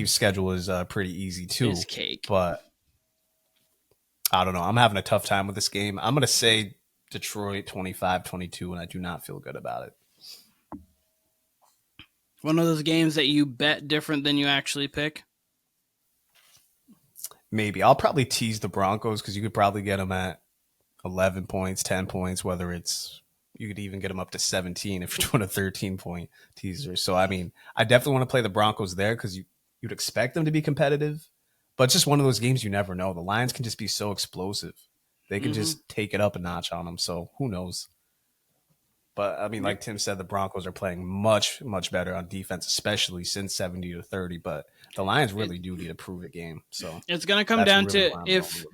schedule is pretty easy too. It's cake. But I don't know. I'm having a tough time with this game. I'm going to say Detroit 25-22, and I do not feel good about it. One of those games that you bet different than you actually pick? Maybe. I'll probably tease the Broncos because you could probably get them at 11 points, 10 points, you could even get them up to 17 if you're doing a 13-point teaser. So, I mean, I definitely want to play the Broncos there because you'd expect them to be competitive, but it's just one of those games you never know. The Lions can just be so explosive. They can just take it up a notch on them. So who knows? But I mean, like Tim said, the Broncos are playing much, much better on defense, especially since 70-30. But the Lions really do need a prove-it game. So it's going to come down to if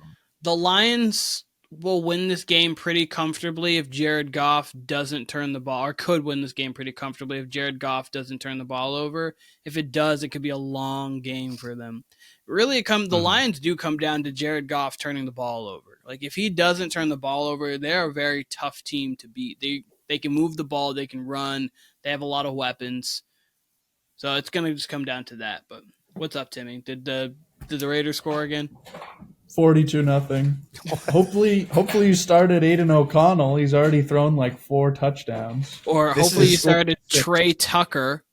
the Lions will win this game pretty comfortably if Jared Goff doesn't turn the ball, or could win this game pretty comfortably if Jared Goff doesn't turn the ball over. If it does, it could be a long game for them. Really, the Lions do come down to Jared Goff turning the ball over. Like, if he doesn't turn the ball over, they're a very tough team to beat. They can move the ball, they can run, they have a lot of weapons. So it's going to just come down to that. But what's up, Timmy? Did the Raiders score again? 42-0. Hopefully you started Aiden O'Connell. He's already thrown like 4 touchdowns. Or hopefully you started Trey Tucker.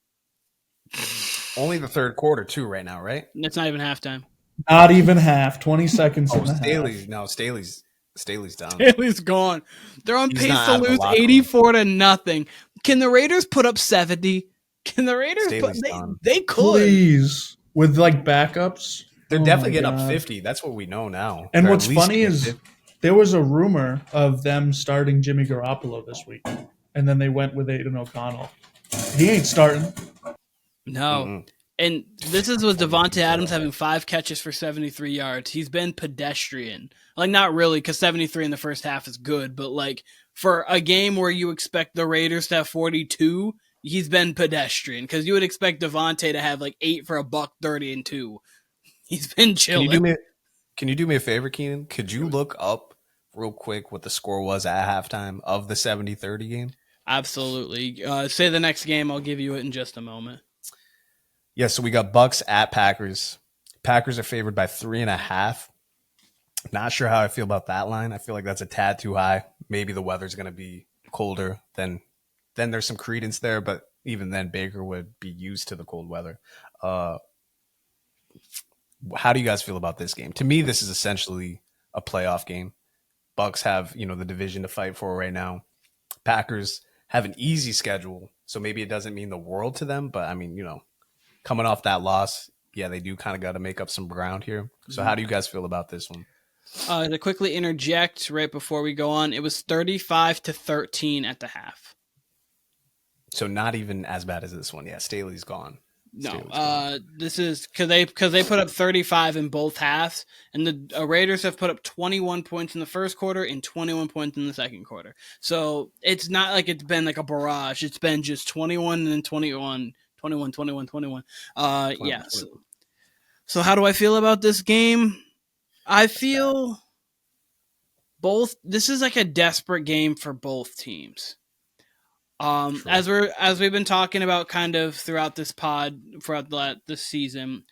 Only the third quarter too right now, right? It's not even halftime. Not even half. 20 seconds and a half. Staley's done. Staley's gone. They're on pace to lose 84-0. Can the Raiders put up 70? Can the Raiders they could. Please. With like backups. They're definitely getting up 50. That's what we know now. And what's funny is there was a rumor of them starting Jimmy Garoppolo this week. And then they went with Aiden O'Connell. He ain't starting. No. Mm-mm. And this is with Devontae Adams having 5 catches for 73 yards. He's been pedestrian. Like, not really, because 73 in the first half is good. But, like, for a game where you expect the Raiders to have 42, he's been pedestrian. Because you would expect Devontae to have, like, 8 for $130 and 2. He's been chilling. Can you do me a favor, Keenan? Could you look up real quick what the score was at halftime of the 70-30 game? Absolutely. Say the next game. I'll give you it in just a moment. Yeah, so we got Bucks at Packers. Packers are favored by 3.5. Not sure how I feel about that line. I feel like that's a tad too high. Maybe the weather's going to be colder. Then there's some credence there, but even then, Baker would be used to the cold weather. Uh, how do you guys feel about this game? To me, this is essentially a playoff game. Bucks have, the division to fight for right now. Packers have an easy schedule, so maybe it doesn't mean the world to them, but I mean, coming off that loss, yeah, they do kind of got to make up some ground here. So how do you guys feel about this one? To quickly interject right before we go on, it was 35-13 at the half. So not even as bad as this one. Yeah, Staley's gone. No, this is because they put up 35 in both halves, and the Raiders have put up 21 points in the first quarter and 21 points in the second quarter. So it's not like it's been like a barrage. It's been just 21 and then 21, 21, 21, 21. Yeah. So how do I feel about this game? I feel this is like a desperate game for both teams. Sure. As we've been talking about kind of throughout this pod, throughout this season,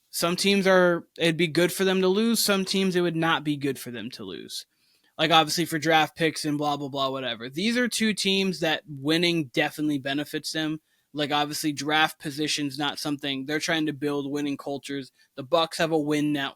some teams it'd be good for them to lose. Some teams it would not be good for them to lose. Like obviously for draft picks and blah, blah, blah, whatever. These are two teams that winning definitely benefits them. Like obviously draft position's not something they're trying to build winning cultures. The Bucks have a win now.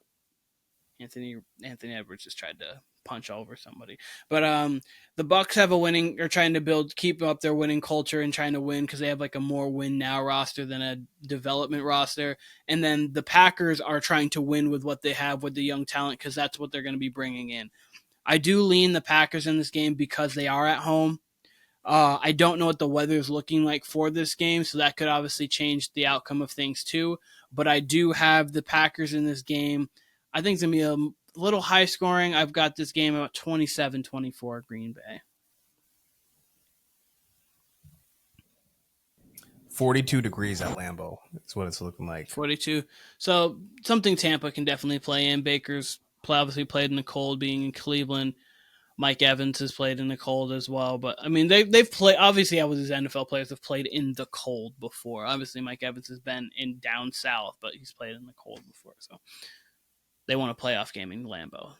Anthony Edwards just tried to punch over somebody. But the Bucks have are trying to keep up their winning culture and trying to win because they have like a more win now roster than a development roster. And then the Packers are trying to win with what they have with the young talent because that's what they're going to be bringing in. I do lean the Packers in this game because they are at home. I don't know what the weather is looking like for this game, so that could obviously change the outcome of things too. But I do have the Packers in this game. I think it's going to be a little high scoring. I've got this game about 27-24 Green Bay. 42 degrees at Lambeau. That's what it's looking like. 42. So something Tampa can definitely play in. Baker's obviously played in the cold being in Cleveland. Mike Evans has played in the cold as well. But, I mean, they've played – obviously, these NFL players have played in the cold before. Obviously, Mike Evans has been in down south, but he's played in the cold before. So they want a playoff game in Lambeau.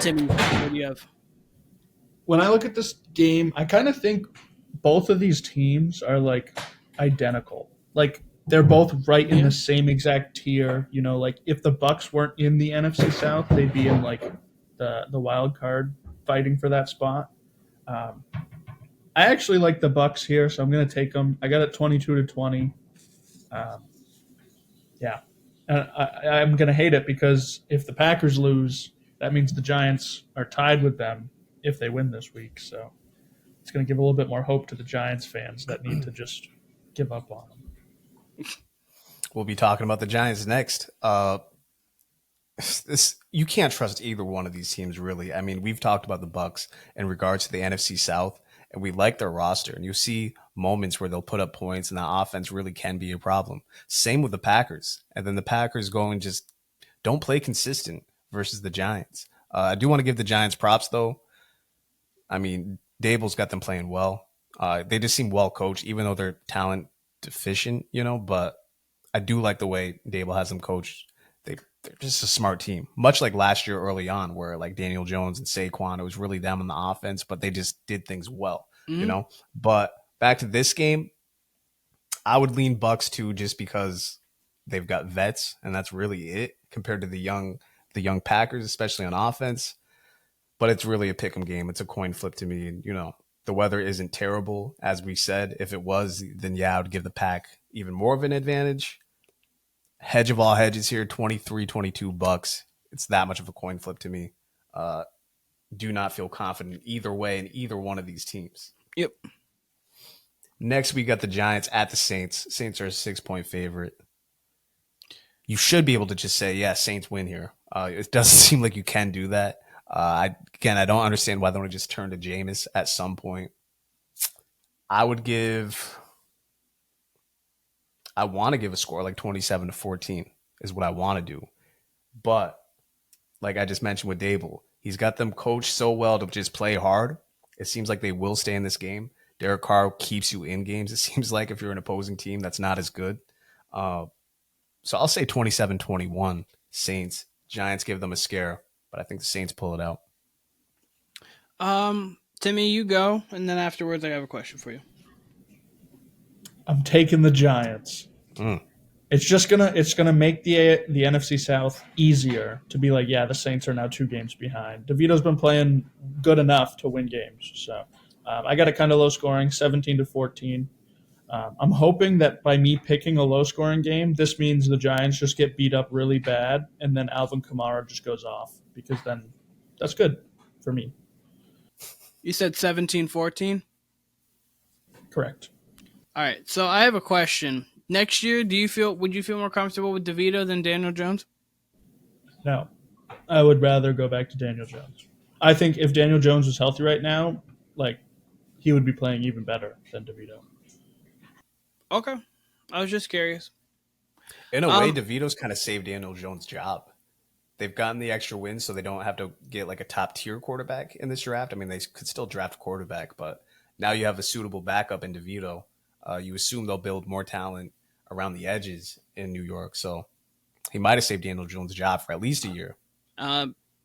Timmy, what do you have? When I look at this game, I kind of think both of these teams are like identical. Like they're both right in the same exact tier. Like if the Bucks weren't in the NFC South, they'd be in like the wild card fighting for that spot. I actually like the Bucks here, so I'm going to take them. I got it 22-20. Yeah. And I'm going to hate it because if the Packers lose, that means the Giants are tied with them if they win this week. So it's going to give a little bit more hope to the Giants fans that need to just give up on them. We'll be talking about the Giants next. You can't trust either one of these teams, really. I mean, we've talked about the Bucks in regards to the NFC South, and we like their roster. And you see moments where they'll put up points, and the offense really can be a problem. Same with the Packers. And then the Packers go and just don't play consistent versus the Giants. I do want to give the Giants props, though. I mean, Dable's got them playing well. They just seem well coached, even though they're talent deficient, but I do like the way Dable has them coached. They're just a smart team, much like last year early on where like Daniel Jones and Saquon, it was really them on the offense, but they just did things well, But back to this game, I would lean Bucks too, just because they've got vets and that's really it compared to the young Packers, especially on offense. But it's really a pick'em game. It's a coin flip to me. And, the weather isn't terrible, as we said. If it was, then yeah, I would give the Pack even more of an advantage. Hedge of all hedges here, 23-22 Bucks. It's that much of a coin flip to me. Do not feel confident either way in either one of these teams. Yep. Next, we got the Giants at the Saints. Saints are a 6-point favorite. You should be able to just say, yeah, Saints win here. It doesn't seem like you can do that. I don't understand why they don't just turn to Jameis at some point. I want to give a score like 27-14 is what I want to do. But like I just mentioned with Dable, he's got them coached so well to just play hard. It seems like they will stay in this game. Derek Carr keeps you in games. It seems like if you're an opposing team that's not as good. So I'll say 27-21. Saints. Giants give them a scare, but I think the Saints pull it out. Timmy, you go, and then afterwards I have a question for you. I'm taking the Giants. It's gonna make the NFC South easier to be like, yeah, the Saints are now 2 games behind. DeVito's been playing good enough to win games, so I got it kind of low scoring, 17-14. I'm hoping that by me picking a low scoring game, this means the Giants just get beat up really bad, and then Alvin Kamara just goes off, because then that's good for me. You said 17-14? Correct. All right, so I have a question. Next year, would you feel more comfortable with DeVito than Daniel Jones? No, I would rather go back to Daniel Jones. I think if Daniel Jones was healthy right now, like, he would be playing even better than DeVito. Okay, I was just curious. In a way, DeVito's kind of saved Daniel Jones' job. They've gotten the extra win, so they don't have to get like a top tier quarterback in this draft. I mean, they could still draft a quarterback, but now you have a suitable backup in DeVito. You assume they'll build more talent around the edges in New York. So he might have saved Daniel Jones' job for at least a year.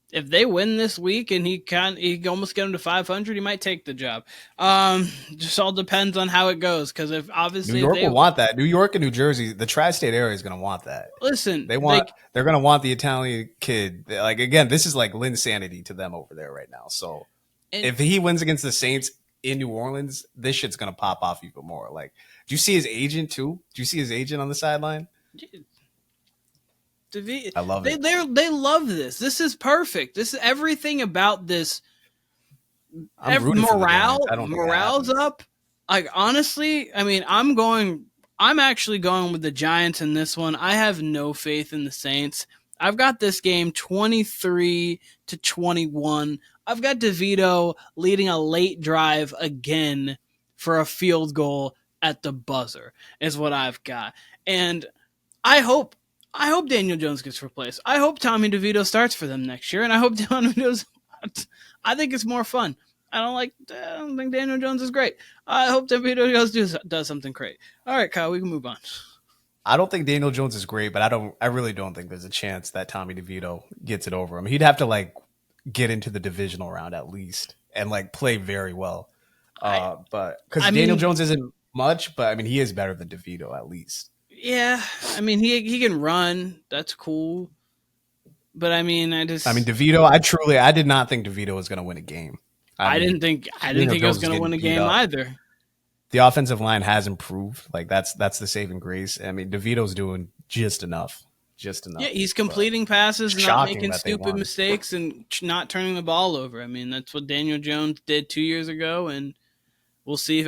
If they win this week and he almost get him to 500, he might take the job. Just all depends on how it goes. Because if obviously New York will want that. New York and New Jersey, the tri-state area is going to want that. Listen, they're going to want the Italian kid. Like, again, this is like Linsanity to them over there right now. So if he wins against the Saints in New Orleans, this shit's going to pop off even more. Like, do you see his agent too? Do you see his agent on the sideline? I love it. They love this. This is perfect. This is everything about this. Morale's up. Like, honestly, I mean, I'm actually going with the Giants in this one. I have no faith in the Saints. I've got this game 23-21. I've got DeVito leading a late drive again for a field goal at the buzzer is what I've got. And I hope Daniel Jones gets replaced. I hope Tommy DeVito starts for them next year, and I hope Tommy DeVito's. I think it's more fun. I don't think Daniel Jones is great. I hope DeVito does something great. All right, Kyle, we can move on. I don't think Daniel Jones is great, but I really don't think there's a chance that Tommy DeVito gets it over him. He'd have to like get into the divisional round at least and like play very well. But because Daniel Jones isn't much, but I mean he is better than DeVito at least. Yeah, I mean he can run. That's cool. But I mean DeVito. I did not think DeVito was going to win a game. I didn't think he was going to win a game either. The offensive line has improved. Like that's the saving grace. I mean, DeVito's doing just enough. Yeah, he's completing passes, not making stupid mistakes, and not turning the ball over. I mean, that's what Daniel Jones did 2 years ago, and we'll see.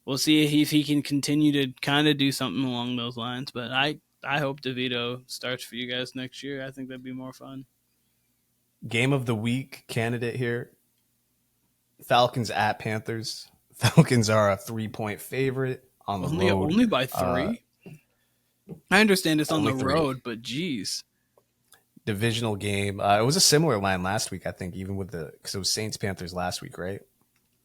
We'll see if he can continue to kind of do something along those lines. But I hope DeVito starts for you guys next year. I think that'd be more fun. Game of the week candidate here. Falcons at Panthers. Falcons are a 3-point favorite on the road. Only by 3? I understand it's on the road, but geez. Divisional game. It was a similar line last week, I think, even with because it was Saints-Panthers last week, right?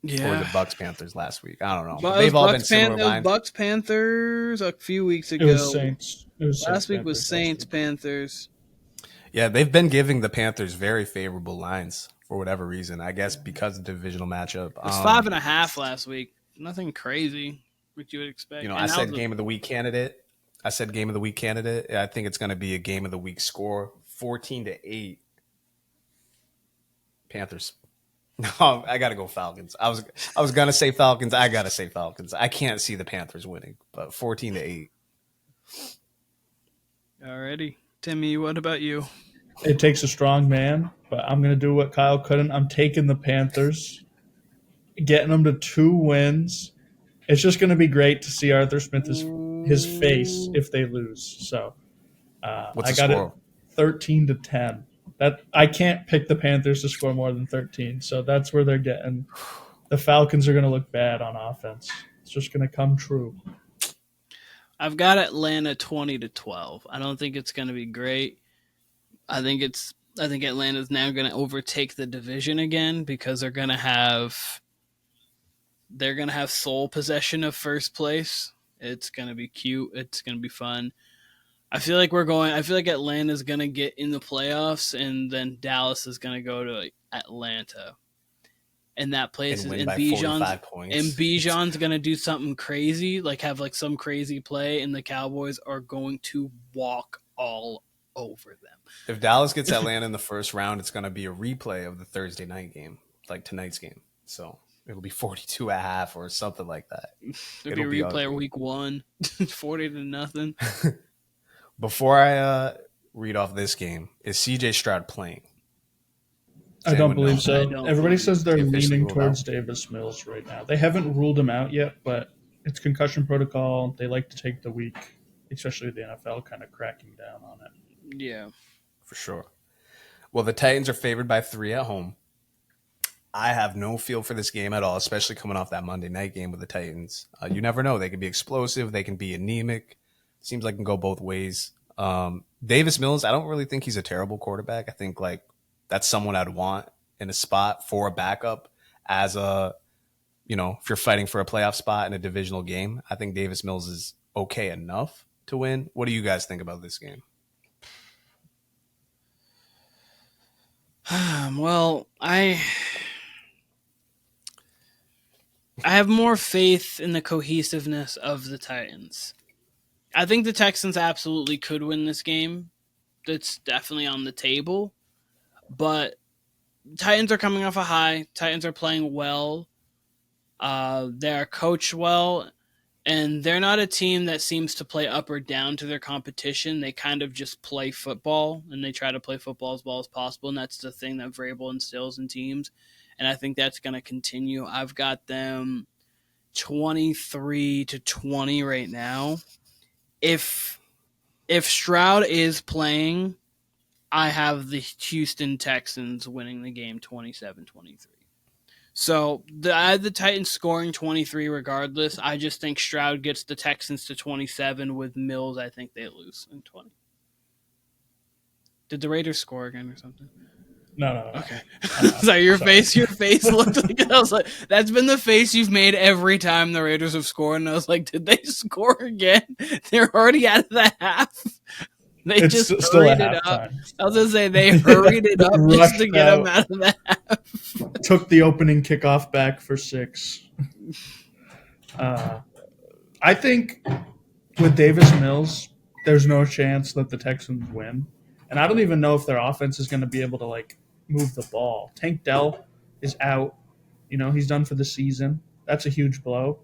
Yeah. Or the Bucks-Panthers last week. I don't know. But they've all been similar lines. Bucks-Panthers a few weeks ago. It was Saints. Last week was Saints-Panthers. Yeah, they've been giving the Panthers very favorable lines for whatever reason. I guess because of the divisional matchup. It was 5.5 last week. Nothing crazy, what you would expect. I said game of the week candidate. I think it's going to be a game of the week score, 14-8. Panthers. No, I got to go Falcons. I was going to say Falcons. I got to say Falcons. I can't see the Panthers winning, but 14-8. Alrighty. Timmy, what about you? It takes a strong man, but I'm going to do what Kyle couldn't. I'm taking the Panthers, getting them to 2 wins. It's just going to be great to see Arthur Smith his face if they lose. So What's I got the score? it 13-10. That I can't pick the Panthers to score more than 13, so that's where they're getting. The Falcons are going to look bad on offense. It's just going to come true. I've got Atlanta 20-12. I don't think it's going to be great. I think Atlanta's now going to overtake the division again because they're going to have sole possession of first place. It's going to be cute. It's going to be fun. I feel like Atlanta's going to get in the playoffs, and then Dallas is going to go to Atlanta. And that place And is, win and by Bijan's 45 points. going to do something crazy, like have like some crazy play, and the Cowboys are going to walk all over them. If Dallas gets Atlanta in the first round, it's going to be a replay of the Thursday night game, like tonight's game. So it'll be 42.5 or something like that. It'll be a replay of week 1, 40-0. Before I read off this game, is CJ Stroud playing? I don't believe so. Everybody says they're leaning towards Davis Mills right now. They haven't ruled him out yet, but it's concussion protocol. They like to take the week, especially the NFL, kind of cracking down on it. Yeah. For sure. Well, the Titans are favored by 3 at home. I have no feel for this game at all, especially coming off that Monday night game with the Titans. You never know. They can be explosive. They can be anemic. Seems like it can go both ways. Davis Mills, I don't really think he's a terrible quarterback. I think like that's someone I'd want in a spot for a backup as a, if you're fighting for a playoff spot in a divisional game. I think Davis Mills is okay enough to win. What do you guys think about this game? Well, I have more faith in the cohesiveness of the Titans. I think the Texans absolutely could win this game. That's definitely on the table. But Titans are coming off a high. Titans are playing well. They are coached well. And they're not a team that seems to play up or down to their competition. They kind of just play football, and they try to play football as well as possible. And that's the thing that Vrabel instills in teams. And I think that's going to continue. I've got them 23-20 right now. If Stroud is playing, I have the Houston Texans winning the game 27-23. So I had the Titans scoring 23 regardless. I just think Stroud gets the Texans to 27 with Mills. I think they lose in 20. Did the Raiders score again or something? No. Okay. So your face looked like, I was like, that's been the face you've made every time the Raiders have scored. And I was like, did they score again? They're already out of the half. It's just still hurried at it up. halftime. I was going to say, they hurried it up just to get them out of the half. Took the opening kickoff back for 6. I think with Davis Mills, there's no chance that the Texans win. And I don't even know if their offense is going to be able to, move the ball. Tank Dell is out. He's done for the season. That's a huge blow.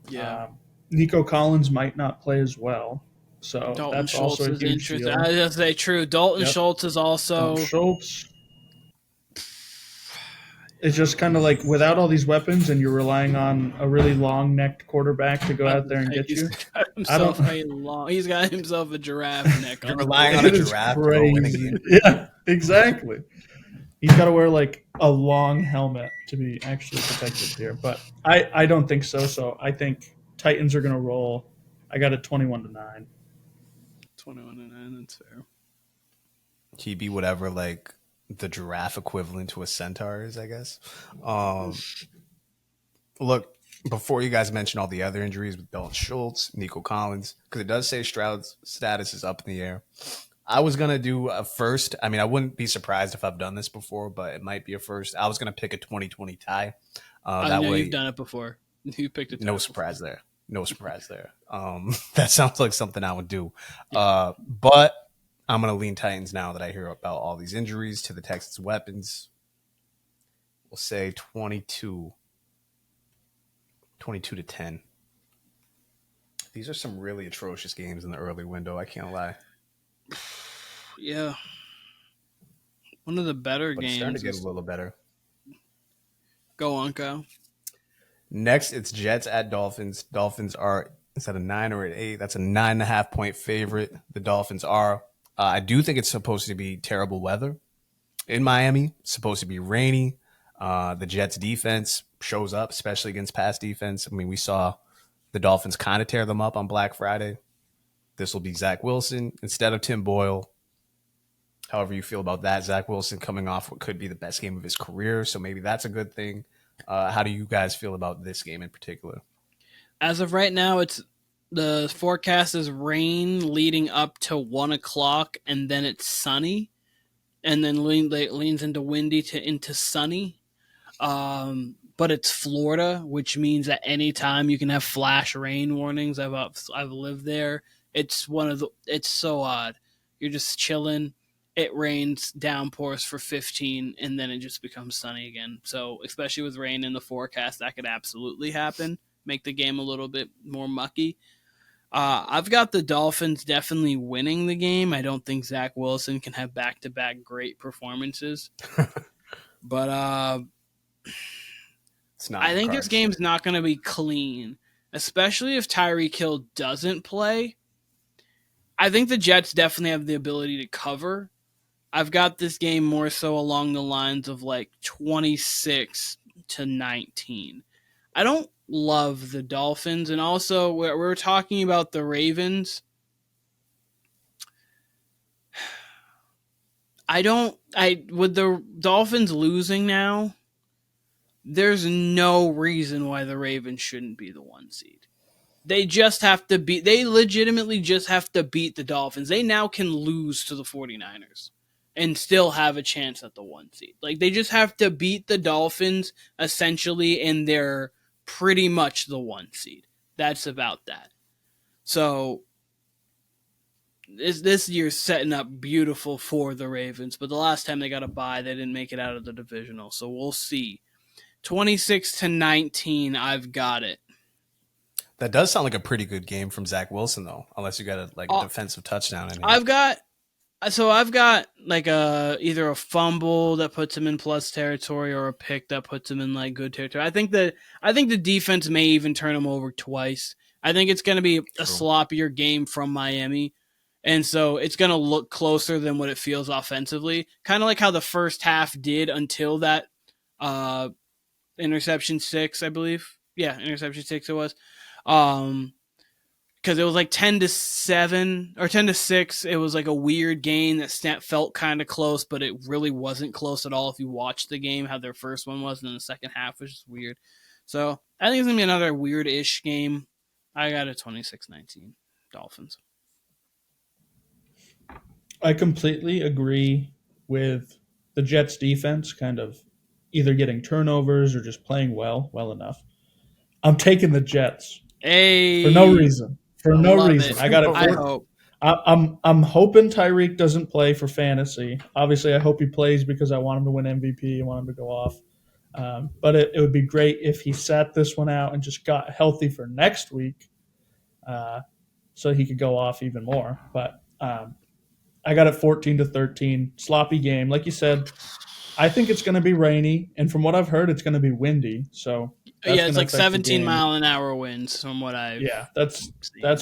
Yeah. Nico Collins might not play as well. So Dalton that's Schultz also a is huge interesting. deal. I was going to say, true. Dalton Schultz is also... Dalton Schultz. It's just kind of like without all these weapons and you're relying on a really long-necked quarterback to go out there and get you. He's got himself a giraffe neck. You're relying on a giraffe to go win a game. Yeah, exactly. He's got to wear a long helmet to be actually protected here. But I don't think so. So I think Titans are going to roll. I got it 21-9. 21-9, that's fair. He'd be whatever, the giraffe equivalent to a centaur is, I guess. Look, before you guys mention all the other injuries with Dalton Schultz, Nico Collins, because it does say Stroud's status is up in the air. I was going to do a first. I mean, I wouldn't be surprised if I've done this before, but it might be a first. I was going to pick a 20-20 tie. I know you've done it before. You picked a tie. No surprise there. That sounds like something I would do. But I'm going to lean Titans now that I hear about all these injuries to the Texans' weapons. We'll say 22-10. These are some really atrocious games in the early window. I can't lie. Yeah. One of the better But games. It's starting to get a little better. Go on, Kyle. Next, it's Jets at Dolphins. Dolphins are, is that a 9 or an 8? That's a 9.5 point favorite. The Dolphins are. I do think it's supposed to be terrible weather in Miami. It's supposed to be rainy. The Jets defense shows up, especially against pass defense. I mean, we saw the Dolphins kind of tear them up on Black Friday. This will be Zach Wilson instead of Tim Boyle. However you feel about that, Zach Wilson coming off what could be the best game of his career, so maybe that's a good thing. How do you guys feel about this game in particular? As of right now, it's the forecast is rain leading up to 1 o'clock, and then it's sunny, and then leans into windy into sunny. But it's Florida, which means at any time you can have flash rain warnings. I've lived there. It's so odd. You're just chilling. It rains, downpours for 15, and then it just becomes sunny again. So, especially with rain in the forecast, that could absolutely happen. Make the game a little bit more mucky. I've got the Dolphins definitely winning the game. I don't think Zach Wilson can have back-to-back great performances. But I think this game's not going to be clean, especially if Tyreek Hill doesn't play. I think the Jets definitely have the ability to cover. I've got this game more so along the lines of like 26-19. I don't love the Dolphins, and also we're talking about the Ravens. With the Dolphins losing now, there's no reason why the Ravens shouldn't be the 1 seed. They legitimately just have to beat the Dolphins. They now can lose to the 49ers and still have a chance at the 1 seed. Like, they just have to beat the Dolphins essentially, and they're pretty much the 1 seed. That's about that. So this year's setting up beautiful for the Ravens, but the last time they got a bye, they didn't make it out of the divisional. So we'll see. 26-19, I've got it. That does sound like a pretty good game from Zach Wilson, though, unless you got a defensive touchdown in here. I've got like either a fumble that puts him in plus territory or a pick that puts him in like good territory. I think the defense may even turn him over twice. I think it's going to be a sloppier game from Miami, and so it's going to look closer than what it feels offensively. Kind of like how the first half did until that interception 6, I believe. Yeah, interception 6 it was. Because it was like 10-7 or 10-6. It was like a weird game that felt kind of close, but it really wasn't close at all if you watched the game, how their first one was, and then the second half was just weird. So I think it's going to be another weird-ish game. I got a 26-19 Dolphins. I completely agree with the Jets defense kind of either getting turnovers or just playing well enough. I'm taking the Jets. Hey, for no reason. I got it. I hope. I'm hoping Tyreek doesn't play for fantasy. Obviously, I hope he plays because I want him to win MVP. I want him to go off. But it would be great if he sat this one out and just got healthy for next week, so he could go off even more. But I got it 14-13, sloppy game. Like you said, I think it's going to be rainy, and from what I've heard, it's going to be windy. So it's like 17-mile-an-hour winds from what I've. Yeah, that's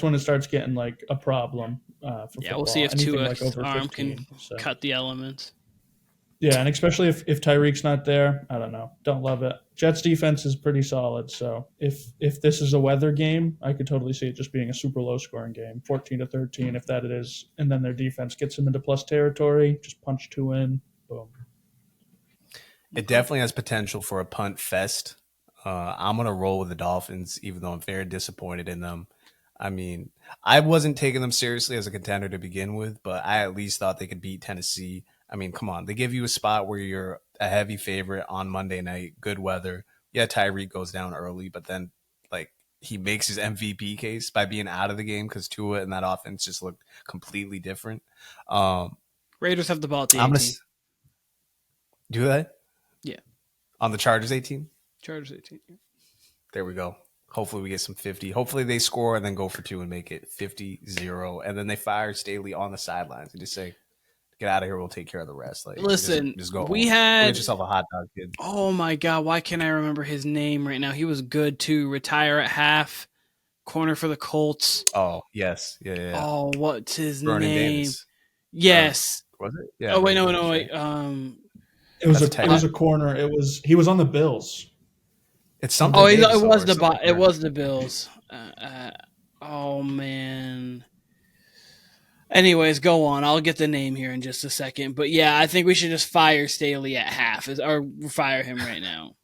when it starts getting like a problem for football. We'll see if Tua's like arm can cut the elements. Yeah, and especially if Tyreek's not there, I don't know. Don't love it. Jets defense is pretty solid, so if this is a weather game, I could totally see it just being a super low-scoring game, 14-13, if that it is, and then their defense gets them into plus territory, just punch 2 in, boom. It definitely has potential for a punt fest. I'm going to roll with the Dolphins, even though I'm very disappointed in them. I mean, I wasn't taking them seriously as a contender to begin with, but I at least thought they could beat Tennessee. I mean, come on. They give you a spot where you're a heavy favorite on Monday night, good weather. Yeah, Tyreek goes down early, but then like he makes his MVP case by being out of the game because Tua and that offense just looked completely different. Raiders have the ball at the 18. Do they? Yeah. On the Chargers 18? Chargers 18. Yeah. There we go. Hopefully we get some 50. Hopefully they score and then go for 2 and make it 50-0. And then they fire Staley on the sidelines and just say, get out of here. We'll take care of the rest. Like, listen, just go we home. had Get yourself a hot dog, kid. Oh my God. Why can't I remember his name right now? He was good too. Retire at half. Corner for the Colts. Oh, yes. Yeah. Oh, what's his Vernon name? Davis. Was it? Yeah. Oh, wait, no. Wait. It was a corner. He was on the Bills. It's something. Oh, it was the Bills. Oh man. Anyways, go on. I'll get the name here in just a second. But yeah, I think we should just fire Staley at half, or fire him right now.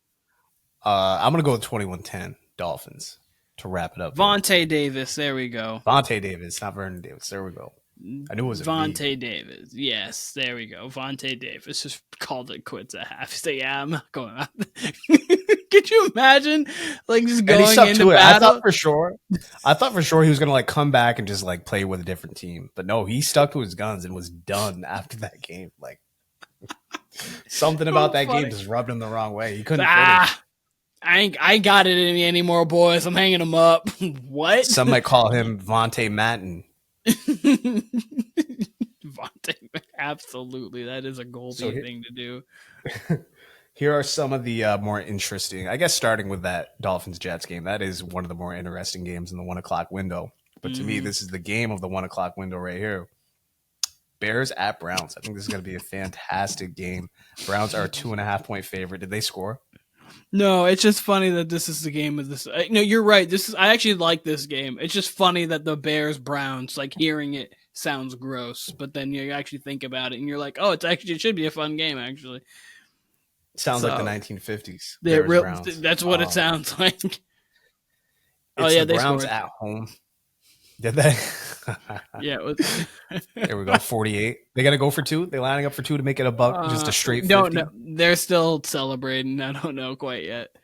I'm gonna go with 21-10 Dolphins. to wrap it up. Vontae Davis. There we go. Vontae Davis, not Vernon Davis. There we go. I knew it was a Vontae Davis. Yes, there we go. Vontae Davis just called it quits at half. He said, "Yeah, I'm not going out." Could you imagine, like, just going into battle? I thought for sure he was gonna like come back and just like play with a different team, but no, he stuck to his guns and was done after that game. Like something about that game just rubbed him the wrong way. He couldn't finish. I ain't got it in me anymore, boys. I'm hanging them up. What? Some might call him Vontae Matten. Vontae, absolutely. That is a Goldie thing to do. Here are some of the more interesting, I guess, starting with that Dolphins-Jets game. That is one of the more interesting games in the 1 o'clock window. But to me, this is the game of the 1 o'clock window right here. Bears at Browns. I think this is going to be a fantastic game. Browns are a 2.5-point favorite. Did they score? No, it's just funny that this is the game of this. No, you're right. I actually like this game. It's just funny that the Bears Browns, like, hearing it sounds gross, but then you actually think about it and you're like, oh, it should be a fun game actually. Sounds like the 1950s. That's what it sounds like. The Browns scored. At home. Did they? Yeah. There we go. 48. They got to go for 2. They lining up for 2 to make it a buck. Just a straight 50. No, they're still celebrating. I don't know quite yet.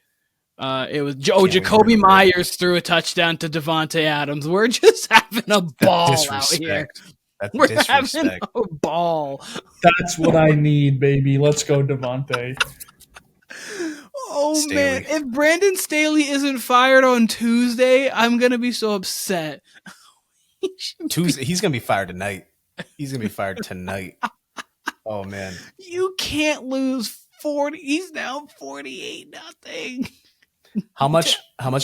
It was Jacoby Myers threw a touchdown to Devontae Adams. We're just having a ball out here. We're having a ball. That's what I need, baby. Let's go, Devontae. Oh, Staley. Man. If Brandon Staley isn't fired on Tuesday, I'm going to be so upset. Tuesday, he's going to be fired tonight. He's going to be fired tonight. Oh, man. You can't lose 40. He's down 48-0. How much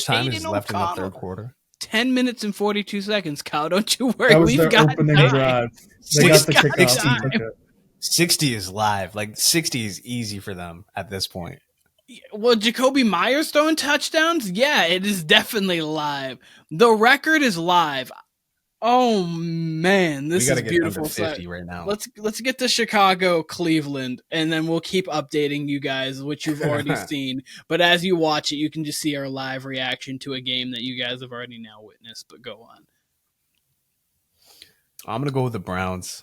time is left in the third quarter? 10 minutes and 42 seconds, Kyle. Don't you worry. That was their opening drive. They got the kickoff. 60 is live. Like, 60 is easy for them at this point. Well, Jacoby Myers throwing touchdowns? Yeah, it is definitely live. The record is live. Oh, man. This is beautiful. 50 right now. Let's get to Chicago, Cleveland, and then we'll keep updating you guys, which you've already seen. But as you watch it, you can just see our live reaction to a game that you guys have already now witnessed. But go on. I'm going to go with the Browns.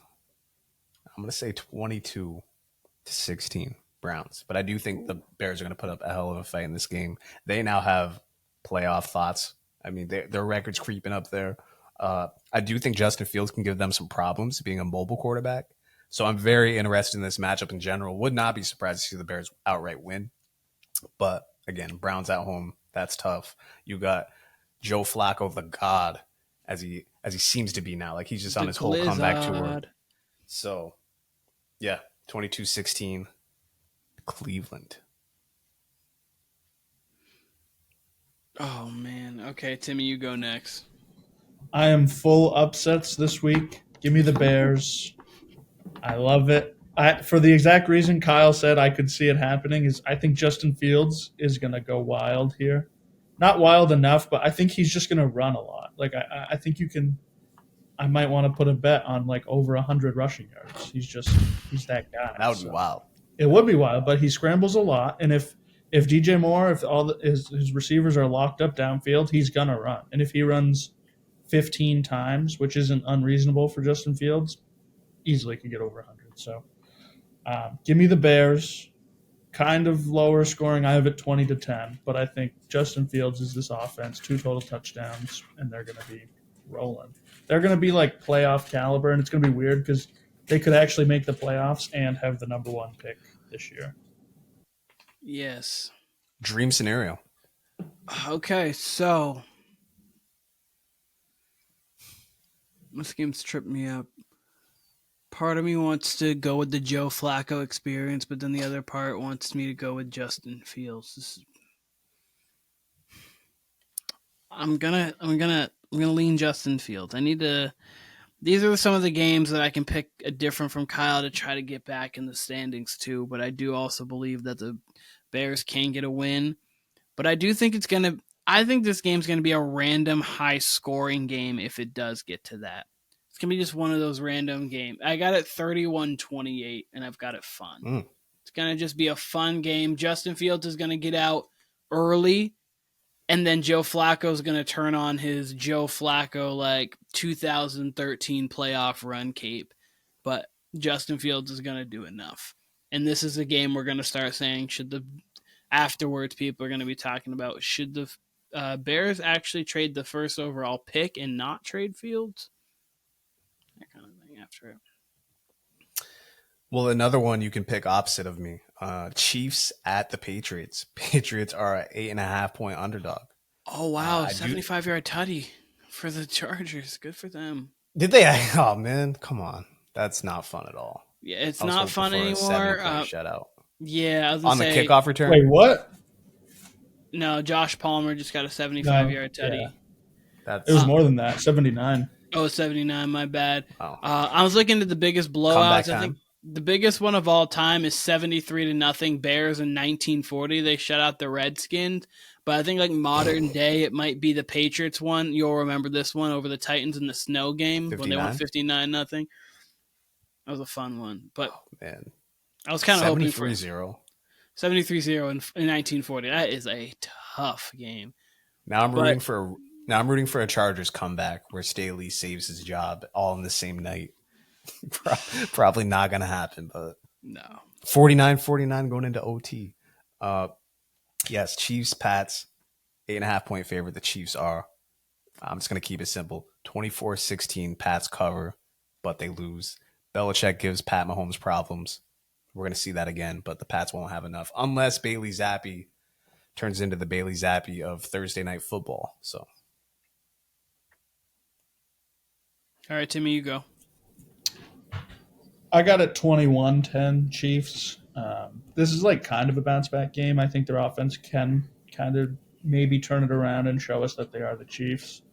I'm going to say 22-16 Browns. But I do think the Bears are going to put up a hell of a fight in this game. They now have playoff thoughts. I mean, their record's creeping up there. I do think Justin Fields can give them some problems being a mobile quarterback. So I'm very interested in this matchup in general. Would not be surprised to see the Bears outright win. But again, Browns at home, that's tough. You got Joe Flacco, the god, as he seems to be now. Like he's just on his whole comeback tour. So yeah, 22-16 Cleveland. Oh man. Okay, Timmy, you go next. I am full upsets this week. Give me the Bears. I love it. For the exact reason Kyle said I could see it happening is I think Justin Fields is going to go wild here. Not wild enough, but I think he's just going to run a lot. Like I think I might want to put a bet on like over 100 rushing yards. He's that guy. That would be wild. It would be wild, but he scrambles a lot. And if DJ Moore, if all his receivers are locked up downfield, he's going to run. And if he runs 15 times, which isn't unreasonable for Justin Fields, easily could get over 100. So give me the Bears. Kind of lower scoring. I have it 20-10, but I think Justin Fields is this offense, 2 total touchdowns, and they're going to be rolling. They're going to be like playoff caliber, and it's going to be weird because they could actually make the playoffs and have the number 1 pick this year. Yes. Dream scenario. Okay, so this game's tripped me up. Part of me wants to go with the Joe Flacco experience, but then the other part wants me to go with Justin Fields. I'm gonna lean Justin Fields. These are some of the games that I can pick a different from Kyle to try to get back in the standings too, but I do also believe that the Bears can get a win. But I do think I think this game's gonna be a random high scoring game if it does get to that. It's going to be just one of those random games. I got it 31-28, and I've got it fun. It's going to just be a fun game. Justin Fields is going to get out early, And then Joe Flacco's going to turn on his Joe Flacco, like, 2013 playoff run cape. But Justin Fields is going to do enough. And this is a game we're going to start saying, afterwards, people are going to be talking about, should the Bears actually trade the first overall pick and not trade Fields? That kind of thing after it. Well, another one you can pick opposite of me. Chiefs at the Patriots. Patriots are an 8.5-point underdog. Oh, wow. 75-yard tutty for the Chargers. Good for them. Did they? Oh, man. Come on. That's not fun at all. Yeah, it's not fun anymore. 70-point shutout. Yeah. I was on the kickoff return? Wait, what? No, Josh Palmer just got a 75-yard tutty. Yeah. It was more than that. 79. Oh, 79. My bad. Oh. I was looking at the biggest blowouts. I think the biggest one of all time is 73-0 Bears in 1940. They shut out the Redskins. But I think like modern day, it might be the Patriots one. You'll remember this one over the Titans in the snow game 59? when they won 59-0. That was a fun one. But man, I was kind of hoping for 73-0. 73-0 in 1940. That is a tough game. Now I'm rooting for a Chargers comeback where Staley saves his job all in the same night. Probably not going to happen, but no. 49-49 going into OT. Yes, Chiefs, Pats, 8.5-point favorite. The Chiefs are. I'm just going to keep it simple. 24-16, Pats cover, but they lose. Belichick gives Pat Mahomes problems. We're going to see that again, but the Pats won't have enough unless Bailey Zappi turns into the Bailey Zappi of Thursday Night Football. So, all right, Timmy, you go. I got it 21-10 Chiefs. This is like kind of a bounce back game. I think their offense can kind of maybe turn it around and show us that they are the Chiefs.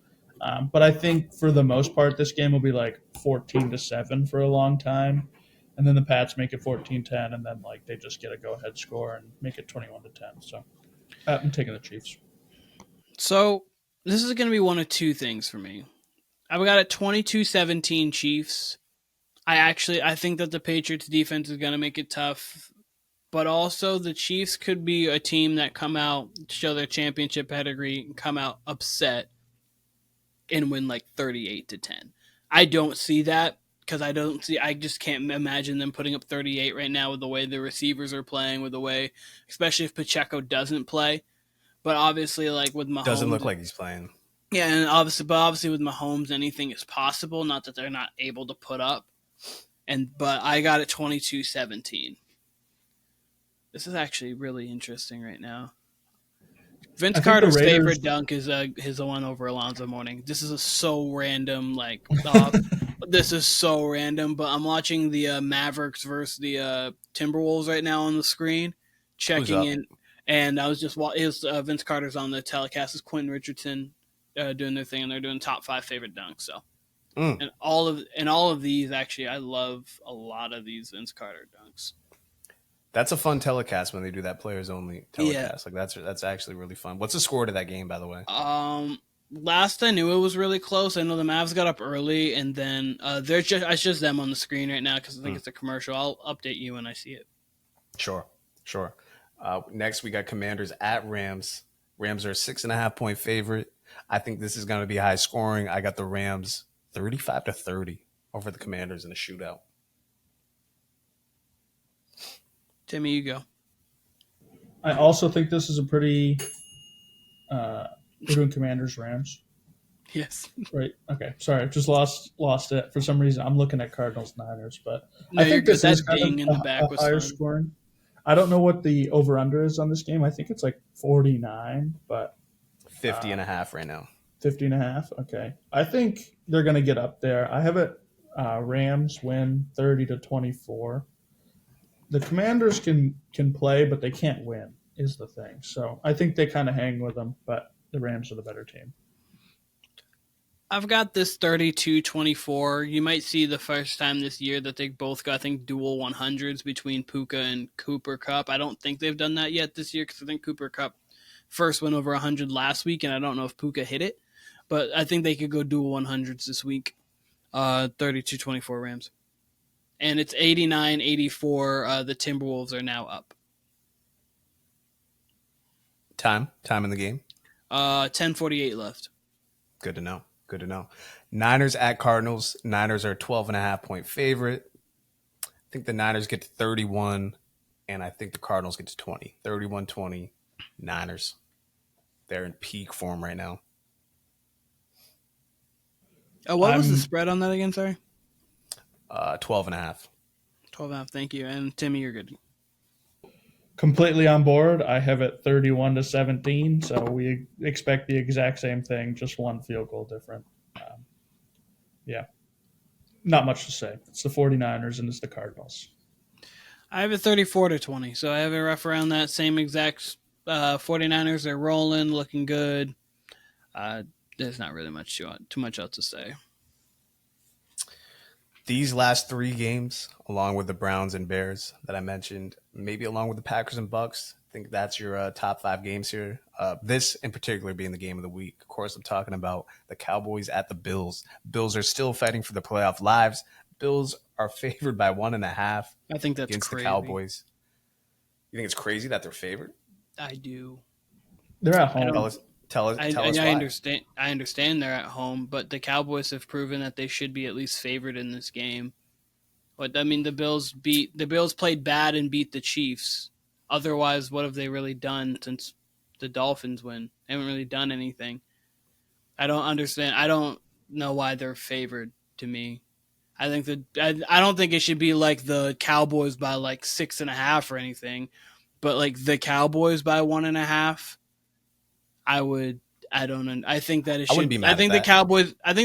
But I think for the most part, this game will be like 14-7 for a long time. And then the Pats make it 14-10, and then like they just get a go-ahead score and make it 21-10. So I'm taking the Chiefs. So this is going to be one of two things for me. I've got it 22-17 Chiefs. I think that the Patriots defense is going to make it tough, but also the Chiefs could be a team that come out, show their championship pedigree, and come out upset and win like 38-10. I don't see that because I just can't imagine them putting up 38 right now with the way the receivers are playing, with the way, especially if Pacheco doesn't play. But obviously, like with Mahomes, doesn't look like he's playing. Yeah, and obviously with Mahomes, anything is possible. Not that they're not able to put up. But I got it 22-17. This is actually really interesting right now. Vince Carter's favorite dunk is his one over Alonzo Mourning. This is so random. This is so random. But I'm watching the Mavericks versus the Timberwolves right now on the screen, checking in, and I was just Vince Carter's on the telecast. Is Quentin Richardson doing their thing, and they're doing top 5 favorite dunks. So. And all of these, actually, I love a lot of these Vince Carter dunks. That's a fun telecast when they do that players only telecast. Yeah. Like that's actually really fun. What's the score to that game, by the way? Last I knew, it was really close. I know the Mavs got up early, and then it's just them on the screen right now because I think it's a commercial. I'll update you when I see it. Sure. Next, we got Commanders at Rams. Rams are a 6.5-point favorite. I think this is going to be high scoring. I got the Rams 35-30 over the Commanders in a shootout. Timmy, you go. I also think this is a pretty we're doing Commanders Rams. Yes. Right. Okay. Sorry, just lost it for some reason. I'm looking at Cardinals Niners, but no, I think this is kind ding of in the back was higher fun. scoring. I don't know what the over under is on this game. I think it's like 49, but 50.5 right now. 50.5. Okay. I think they're going to get up there. I have it Rams win 30-24. The Commanders can play, but they can't win is the thing. So I think they kind of hang with them, but the Rams are the better team. I've got this 32-24. You might see the first time this year that they both got, I think, dual 100s between Puka and Cooper Kupp. I don't think they've done that yet this year because I think Cooper Kupp first went over 100 last week, and I don't know if Puka hit it. But I think they could go dual 100s this week. 32-24 Rams. And it's 89-84. The Timberwolves are now up. Time in the game. 10:48 left. Good to know. Good to know. Niners at Cardinals. Niners are a 12.5-point favorite. I think the Niners get to 31, and I think the Cardinals get to 20. 31-20, Niners. They're in peak form right now. What was the spread on that again? Sorry. 12.5. 12.5. Thank you. And Timmy, you're good. Completely on board. I have it 31-17, so we expect the exact same thing, just one field goal different. Yeah. Not much to say. It's the 49ers and it's the Cardinals. I have it 34-20, so I have it rough around that same exact 49ers. They're rolling, looking good. There's not really too much else to say. These last 3 games, along with the Browns and Bears that I mentioned, maybe along with the Packers and Bucks, I think that's your top 5 games here. This in particular being the game of the week. Of course, I'm talking about the Cowboys at the Bills. Bills are still fighting for the playoff lives. Bills are favored by 1.5. I think that's against crazy. the Cowboys. You think it's crazy that they're favored? I do. They're at home. Tell us I why. I understand they're at home, but the Cowboys have proven that they should be at least favored in this game. But I mean, the Bills played bad and beat the Chiefs. Otherwise, what have they really done since the Dolphins win? They haven't really done anything. I don't understand. I don't know why they're favored. To me, I don't think it should be like the Cowboys by like 6.5 or anything, but like the Cowboys by 1.5. I don't know. I think that it should. I wouldn't be mad I think at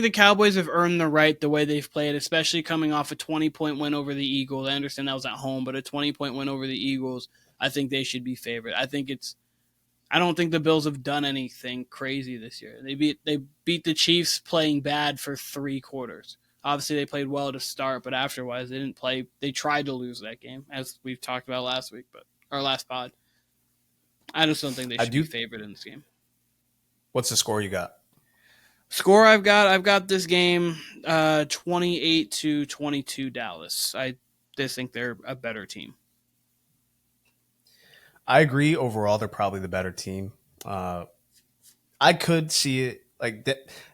the Cowboys have earned the right the way they've played, especially coming off a 20-point win over the Eagles. I understand that was at home, but a 20-point win over the Eagles, I think they should be favored. I don't think the Bills have done anything crazy this year. They beat the Chiefs playing bad for 3 quarters. Obviously, they played well to start, but afterwards, they didn't play. They tried to lose that game, as we've talked about last week, our last pod. I just don't think they should be favored in this game. What's the score you got? Score I've got this game 28-22 Dallas. I just think they're a better team. I agree. Overall, they're probably the better team. I could see it like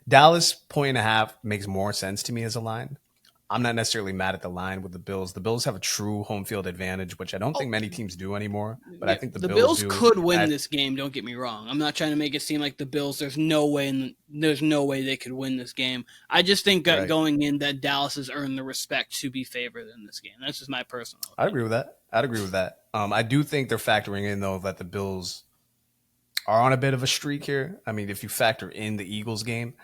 Dallas 1.5 makes more sense to me as a line. I'm not necessarily mad at the line with the Bills. The Bills have a true home field advantage, which I don't think many teams do anymore. But I think the Bills do. Could win this game. Don't get me wrong. I'm not trying to make it seem like the Bills. There's no way they could win this game. I just think going in that Dallas has earned the respect to be favored in this game. That's just my personal opinion. I'd agree with that. I do think they're factoring in though that the Bills are on a bit of a streak here. I mean, if you factor in the Eagles game.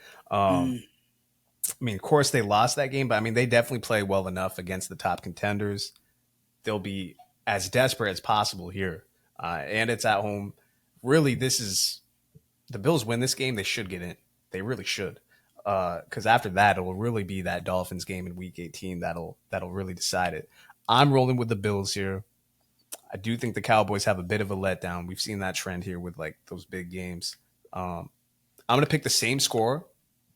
I mean, of course, they lost that game, but I mean, they definitely play well enough against the top contenders. They'll be as desperate as possible here. And it's at home. Really, the Bills win this game, they should get in. They really should. Because after that, it will really be that Dolphins game in Week 18 that'll really decide it. I'm rolling with the Bills here. I do think the Cowboys have a bit of a letdown. We've seen that trend here with like those big games. I'm going to pick the same score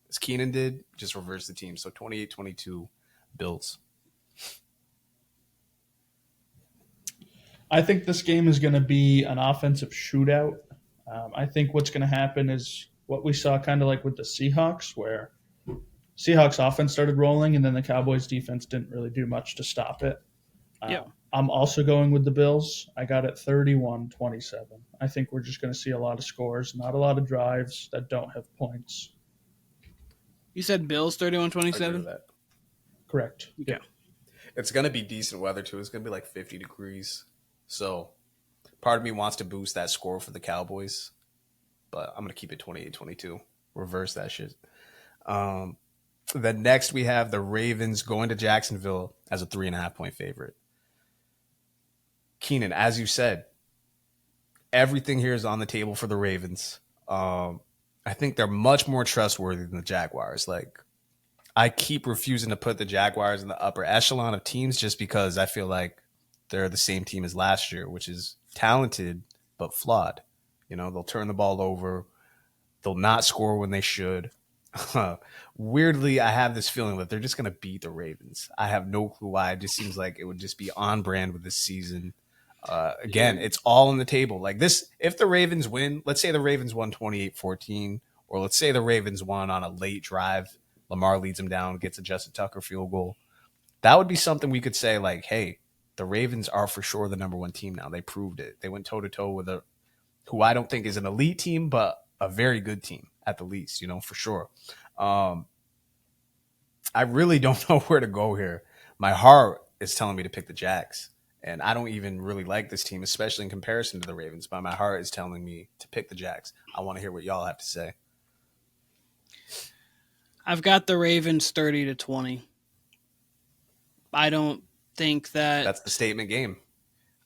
as Keenan did, just reverse the team. So 28-22 Bills. I think this game is going to be an offensive shootout. I think what's going to happen is what we saw kind of like with the Seahawks, where Seahawks offense started rolling and then the Cowboys defense didn't really do much to stop it. I'm also going with the Bills. I got it 31-27. I think we're just going to see a lot of scores, not a lot of drives that don't have points. You said Bills 31-27? Correct. Yeah. It's going to be decent weather, too. It's going to be like 50 degrees. So part of me wants to boost that score for the Cowboys, but I'm going to keep it 28-22. Reverse that shit. Then next we have the Ravens going to Jacksonville as a 3.5-point favorite. Keenan, as you said, everything here is on the table for the Ravens. I think they're much more trustworthy than the Jaguars. Like, I keep refusing to put the Jaguars in the upper echelon of teams just because I feel like they're the same team as last year, which is talented but flawed. You know, they'll turn the ball over. They'll not score when they should. Weirdly, I have this feeling that they're just going to beat the Ravens. I have no clue why. It just seems like it would just be on brand with this season. Again, it's all on the table. Like this, if the Ravens win, let's say the Ravens won 28-14, or let's say the Ravens won on a late drive. Lamar leads them down, gets a Justin Tucker field goal. That would be something we could say like, hey, the Ravens are for sure the number one team now. They proved it. They went toe-to-toe with who I don't think is an elite team, but a very good team at the least, for sure. I really don't know where to go here. My heart is telling me to pick the Jags. And I don't even really like this team, especially in comparison to the Ravens. But my heart is telling me to pick the Jags. I want to hear what y'all have to say. I've got the Ravens 30-20. I don't think that's the statement game.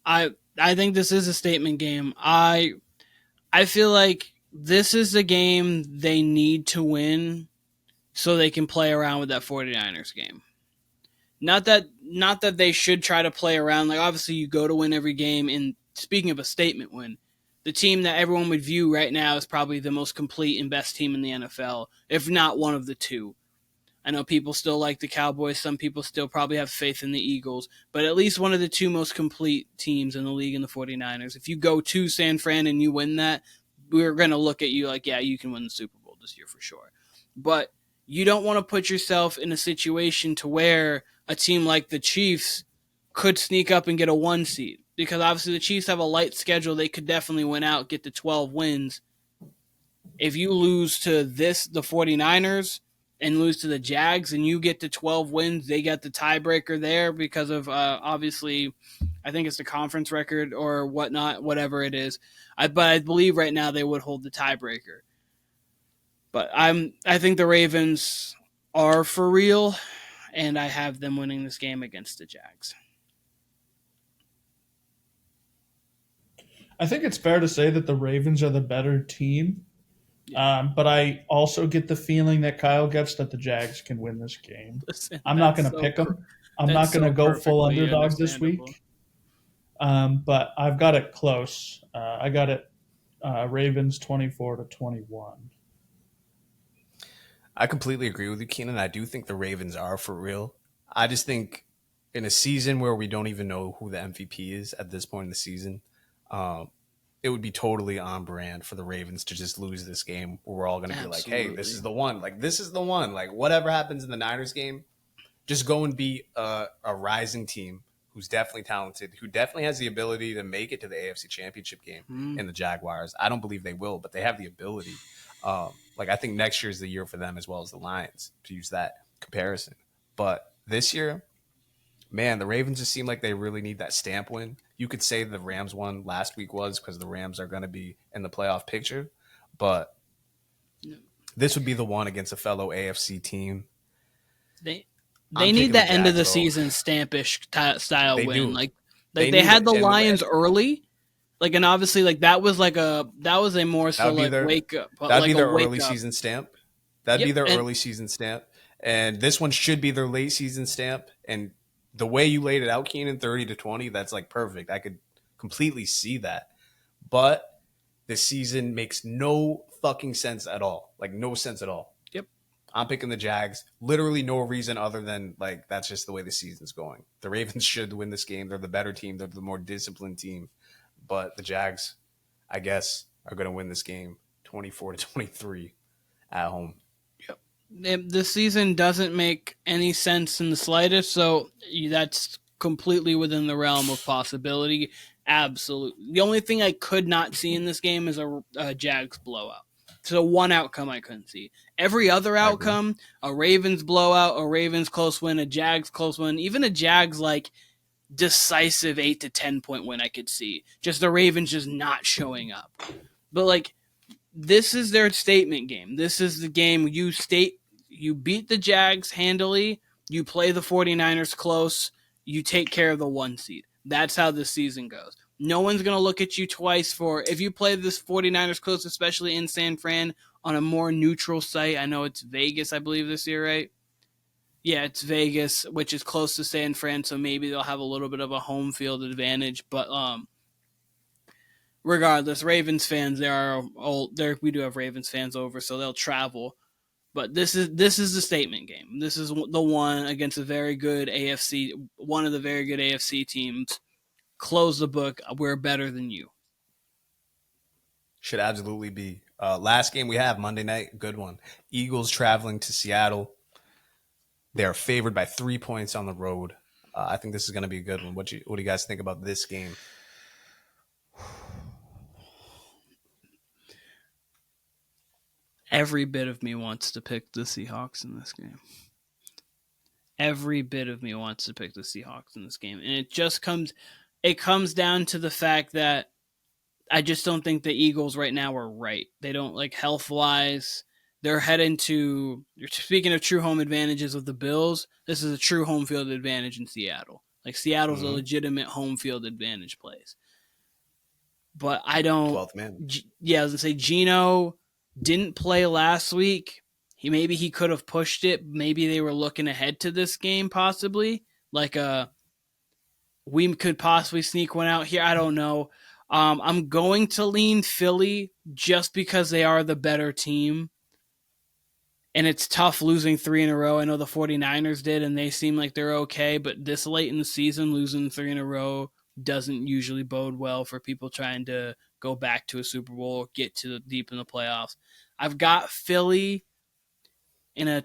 I think this is a statement game. I feel like this is the game they need to win so they can play around with that 49ers game. Not that they should try to play around. Like, obviously, you go to win every game. And speaking of a statement win, the team that everyone would view right now is probably the most complete and best team in the NFL, if not one of the two. I know people still like the Cowboys. Some people still probably have faith in the Eagles. But at least one of the two most complete teams in the league in the 49ers. If you go to San Fran and you win that, we're going to look at you like, yeah, you can win the Super Bowl this year for sure. But you don't want to put yourself in a situation to where a team like the Chiefs could sneak up and get a 1 seed. Because obviously the Chiefs have a light schedule. They could definitely win out, get to 12 wins. If you lose to the 49ers and lose to the Jags and you get to 12 wins, they get the tiebreaker there because of obviously, I think it's the conference record or whatnot, whatever it is. But I believe right now they would hold the tiebreaker. But I think the Ravens are for real, and I have them winning this game against the Jags. I think it's fair to say that the Ravens are the better team. Yeah. But I also get the feeling that Kyle gets that the Jags can win this game. Listen, I'm not going to pick them. I'm not going to go full underdog this week. But I've got it close. I got it Ravens 24-21. I completely agree with you, Keenan. I do think the Ravens are for real. I just think in a season where we don't even know who the MVP is at this point in the season, it would be totally on brand for the Ravens to just lose this game where we're all going to be like, hey, this is the one. Like, this is the one. Like, whatever happens in the Niners game, just go and be a rising team who's definitely talented, who definitely has the ability to make it to the AFC Championship game in the Jaguars. I don't believe they will, but they have the ability. I think next year is the year for them as well as the Lions, to use that comparison. But this year, man, the Ravens just seem like they really need that stamp win. You could say the Rams won last week was because the Rams are going to be in the playoff picture. But this would be the one against a fellow AFC team. They need that end of the season stampish style win. Do. Like they had the Lions early. Like, and obviously, like that was a more so like wake up. That'd be their early season stamp. That'd be their early season stamp. And this one should be their late season stamp. And the way you laid it out, Keenan, 30-20, that's like perfect. I could completely see that. But this season makes no fucking sense at all. Like, no sense at all. Yep. I'm picking the Jags. Literally no reason other than, like, that's just the way the season's going. The Ravens should win this game. They're the better team. They're the more disciplined team. But the Jags, I guess, are going to win this game 24-23 at home. Yep. This season doesn't make any sense in the slightest, so that's completely within the realm of possibility. Absolutely. The only thing I could not see in this game is a Jags blowout. So one outcome I couldn't see. Every other outcome, a Ravens blowout, a Ravens close win, a Jags close win, even a Jags like decisive 8-10 point win I could see. Just the Ravens just not showing up. But like, this is their statement game. This is the game you beat the Jags handily, you play the 49ers close, you take care of the 1 seed. That's how this season goes. No one's going to look at you twice if you play this 49ers close, especially in San Fran on a more neutral site. I know it's Vegas, I believe, this year, right? Yeah, it's Vegas, which is close to San Fran, so maybe they'll have a little bit of a home field advantage. But regardless, Ravens fans, we do have Ravens fans over, so they'll travel. But this is the statement game. This is the one against one of the very good AFC teams. close the book. We're better than you. Should absolutely be. Last game we have Monday night, good one. Eagles traveling to Seattle. They are favored by 3 points on the road. I think this is going to be a good one. What do you guys think about this game? Every bit of me wants to pick the Seahawks in this game. Every bit of me wants to pick the Seahawks in this game. And it comes down to the fact that I just don't think the Eagles right now are right. They don't, like, health-wise. They're heading to, speaking of true home advantages with the Bills, this is a true home field advantage in Seattle. Like, Seattle's a legitimate home field advantage place. But I don't. 12th man. Yeah, I was going to say, Geno didn't play last week. Maybe he could have pushed it. Maybe they were looking ahead to this game, possibly. Like, we could possibly sneak one out here. I don't know. I'm going to lean Philly just because they are the better team. And it's tough losing 3 in a row. I know the 49ers did, and they seem like they're okay. But this late in the season, losing 3 in a row doesn't usually bode well for people trying to go back to a Super Bowl, get to deep in the playoffs. I've got Philly in a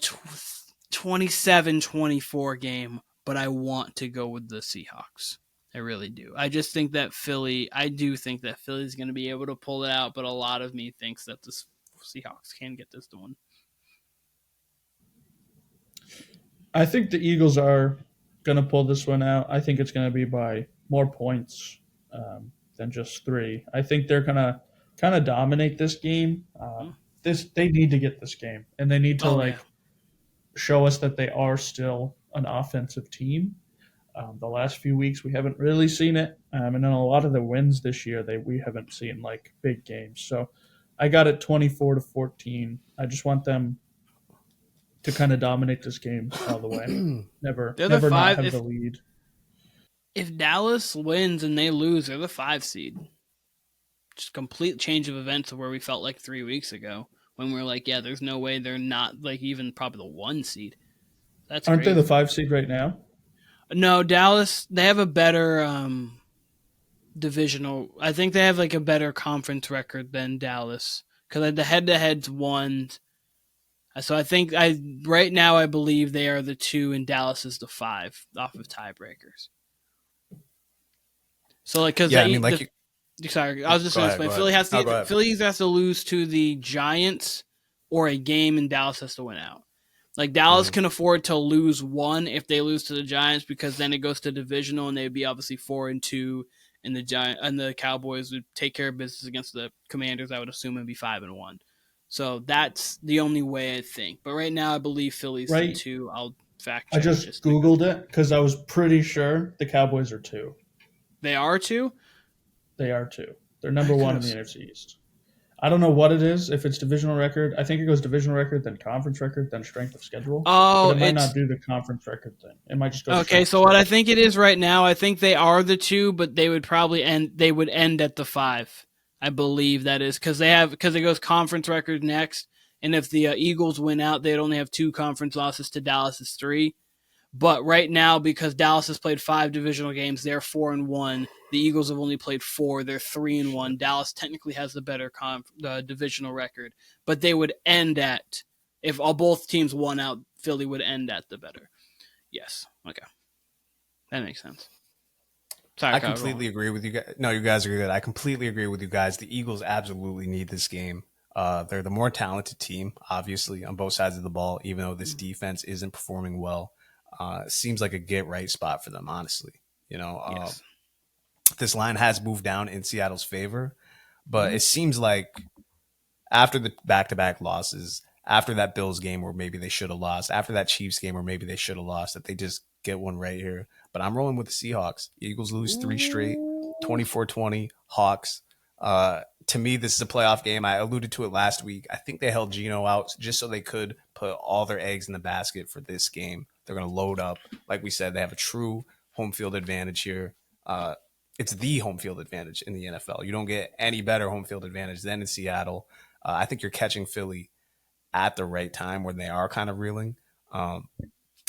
27-24 game, but I want to go with the Seahawks. I really do. I think that Philly's going to be able to pull it out, but a lot of me thinks that the Seahawks can get this one. I think the Eagles are going to pull this one out. I think it's going to be by more points than just 3. I think they're going to kind of dominate this game. They need to get this game, and they need to show us that they are still an offensive team. The last few weeks we haven't really seen it, and then a lot of the wins this year we haven't seen like big games. So I got it 24-14. I just want them to kind of dominate this game all the way. Never not have the lead. If Dallas wins and they lose, they're the 5 seed. Just complete change of events of where we felt like 3 weeks ago when we were like, yeah, there's no way they're not like even probably the 1 seed. That's Aren't crazy. They the 5 seed right now? No, Dallas, they have a better divisional. I think they have like a better conference record than Dallas because the head-to-heads won. So I think right now I believe they are the 2 and Dallas is the 5 off of tiebreakers. So like because sorry, I was just going to explain. Philly has to lose to the Giants or a game, and Dallas has to win out. Like Dallas can afford to lose 1 if they lose to the Giants because then it goes to divisional and they'd be obviously 4-2, and the Cowboys would take care of business against the Commanders. I would assume and be 5-1. So that's the only way I think. But right now I believe Philly's the 2. I'll fact check. I just Googled it because I was pretty sure the Cowboys are 2. They are 2? They are 2. They're number 1 in the NFC East. I don't know what it is. If it's divisional record, I think it goes divisional record, then conference record, then strength of schedule. Oh, but it might not do the conference record thing. It might just go. Okay, so what I think it is right now, I think they are the 2, but they would probably end. They would end at the 5. I believe that is because it goes conference record next, and if the Eagles win out, they'd only have 2 conference losses to Dallas's 3. But right now, because Dallas has played 5 divisional games, they're 4-1. The Eagles have only played 4; they're 3-1. Dallas technically has the better divisional record, but they would end at if both teams won out. Philly would end at the better. Yes, okay, that makes sense. Sorry, I completely agree with you guys. No, you guys are good. I completely agree with you guys. The Eagles absolutely need this game. They're the more talented team, obviously, on both sides of the ball, even though this defense isn't performing well. Seems like a get-right spot for them, honestly. Yes. This line has moved down in Seattle's favor, but it seems like after the back-to-back losses, after that Bills game where maybe they should have lost, after that Chiefs game where maybe they should have lost, that they just get one right here. But I'm rolling with the Seahawks. Eagles lose 3 straight, 24-20, Hawks. To me, this is a playoff game. I alluded to it last week. I think they held Geno out just so they could put all their eggs in the basket for this game. They're going to load up. Like we said, they have a true home field advantage here. It's the home field advantage in the NFL. You don't get any better home field advantage than in Seattle. I think you're catching Philly at the right time when they are kind of reeling. I'm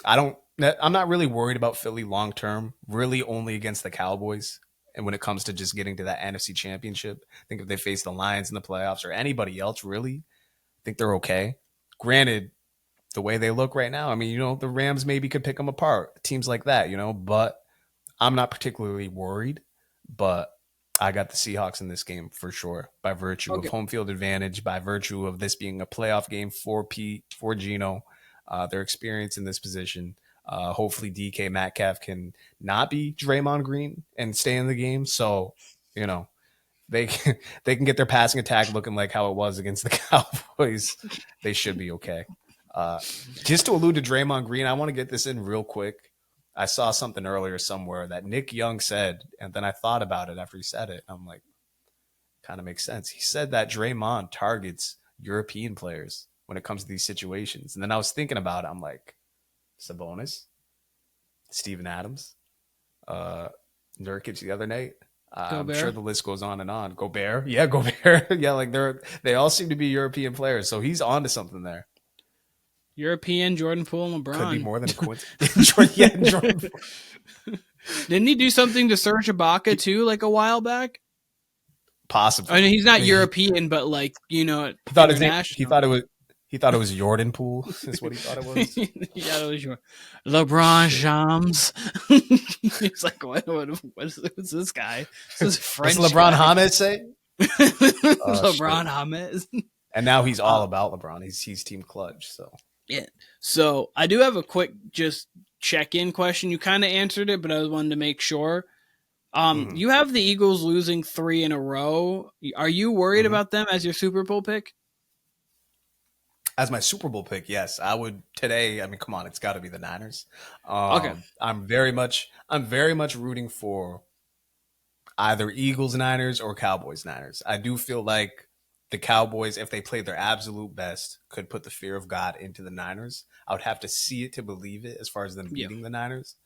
not really worried about Philly long term, really only against the Cowboys. And when it comes to just getting to that NFC Championship, I think if they face the Lions in the playoffs or anybody else, really, I think they're okay. Granted, the way they look right now, I mean, the Rams maybe could pick them apart, teams like that, but I'm not particularly worried. But I got the Seahawks in this game for sure, by virtue of home field advantage, by virtue of this being a playoff game for Pete, for Gino, their experience in this position. Hopefully DK Metcalf can not be Draymond Green and stay in the game. So, they can get their passing attack looking like how it was against the Cowboys. They should be okay. Just to allude to Draymond Green, I want to get this in real quick. I saw something earlier somewhere that Nick Young said, and then I thought about it after he said it. I'm like, kind of makes sense. He said that Draymond targets European players when it comes to these situations. And then I was thinking about it. I'm like, Sabonis, Steven Adams, Nurkic the other night. I'm sure the list goes on and on. Gobert. Yeah, Gobert. Yeah, like they all seem to be European players. So he's on to something there. European, Jordan Poole, and LeBron. Could be more than a coincidence. Jordan Poole. Didn't he do something to Serge Ibaka too, like a while back? Possibly. I mean, he's not European, but like he thought it was Jordan Poole. Is what he thought it was. Yeah, it was LeBron James. He's like, what's this guy? This is French. What's LeBron James say? LeBron James. And now he's all about LeBron. He's team clutch. So yeah. So I do have a quick just check-in question. You kind of answered it, but I wanted to make sure. You have the Eagles losing 3 in a row. Are you worried about them as your Super Bowl pick? As my Super Bowl pick, yes, I would today. I mean, come on, it's got to be the Niners. Okay, I'm very much rooting for either Eagles Niners or Cowboys Niners. I do feel like the Cowboys, if they play their absolute best, could put the fear of God into the Niners. I would have to see it to believe it as far as them beating the Niners.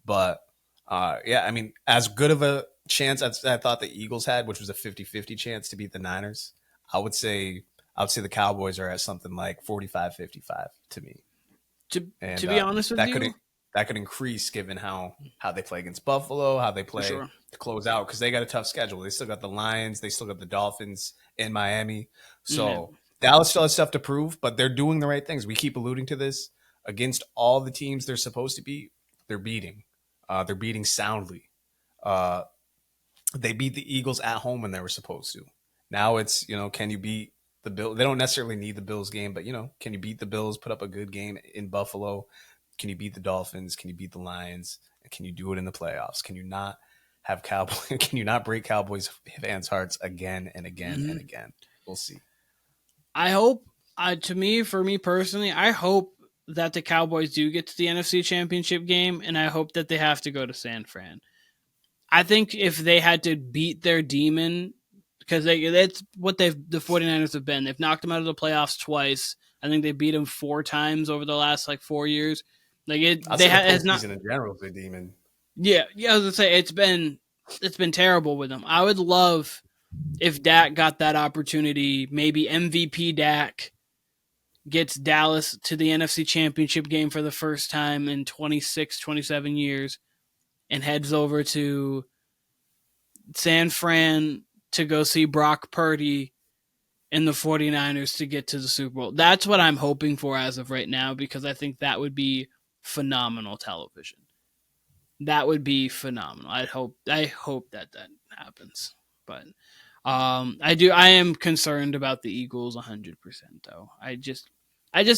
But I mean, as good of a chance as I thought the Eagles had, which was a 50-50 chance to beat the Niners, I would say the Cowboys are at something like 45-55 to me. To be honest with you, that could increase given how they play against Buffalo, how they play to close out, because they got a tough schedule. They still got the Lions, they still got the Dolphins in Miami. So Dallas still has stuff to prove, but they're doing the right things. We keep alluding to this. Against all the teams they're supposed to beat, they're beating. They're beating soundly. They beat the Eagles at home when they were supposed to. Now it's, can you beat the Bills? They don't necessarily need the Bills game, but, can you beat the Bills, put up a good game in Buffalo? Can you beat the Dolphins? Can you beat the Lions? Can you do it in the playoffs? Can you not have Can you not break Cowboys fans' hearts again and again and again? We'll see. I hope, for me personally, I hope that the Cowboys do get to the NFC Championship game, and I hope that they have to go to San Fran. I think if they had to beat their demon, because that's what the 49ers have been. They've knocked them out of the playoffs twice. I think they beat them 4 times over the last 4 years. Has not in general the demon. Yeah, I was gonna say it's been terrible with them. I would love if Dak got that opportunity. Maybe MVP Dak gets Dallas to the NFC Championship game for the first time in 26, 27 years and heads over to San Fran to go see Brock Purdy and the 49ers to get to the Super Bowl. That's what I'm hoping for as of right now, because I think that would be phenomenal television. That would be phenomenal. I hope that happens. But I am concerned about the Eagles 100% though. I just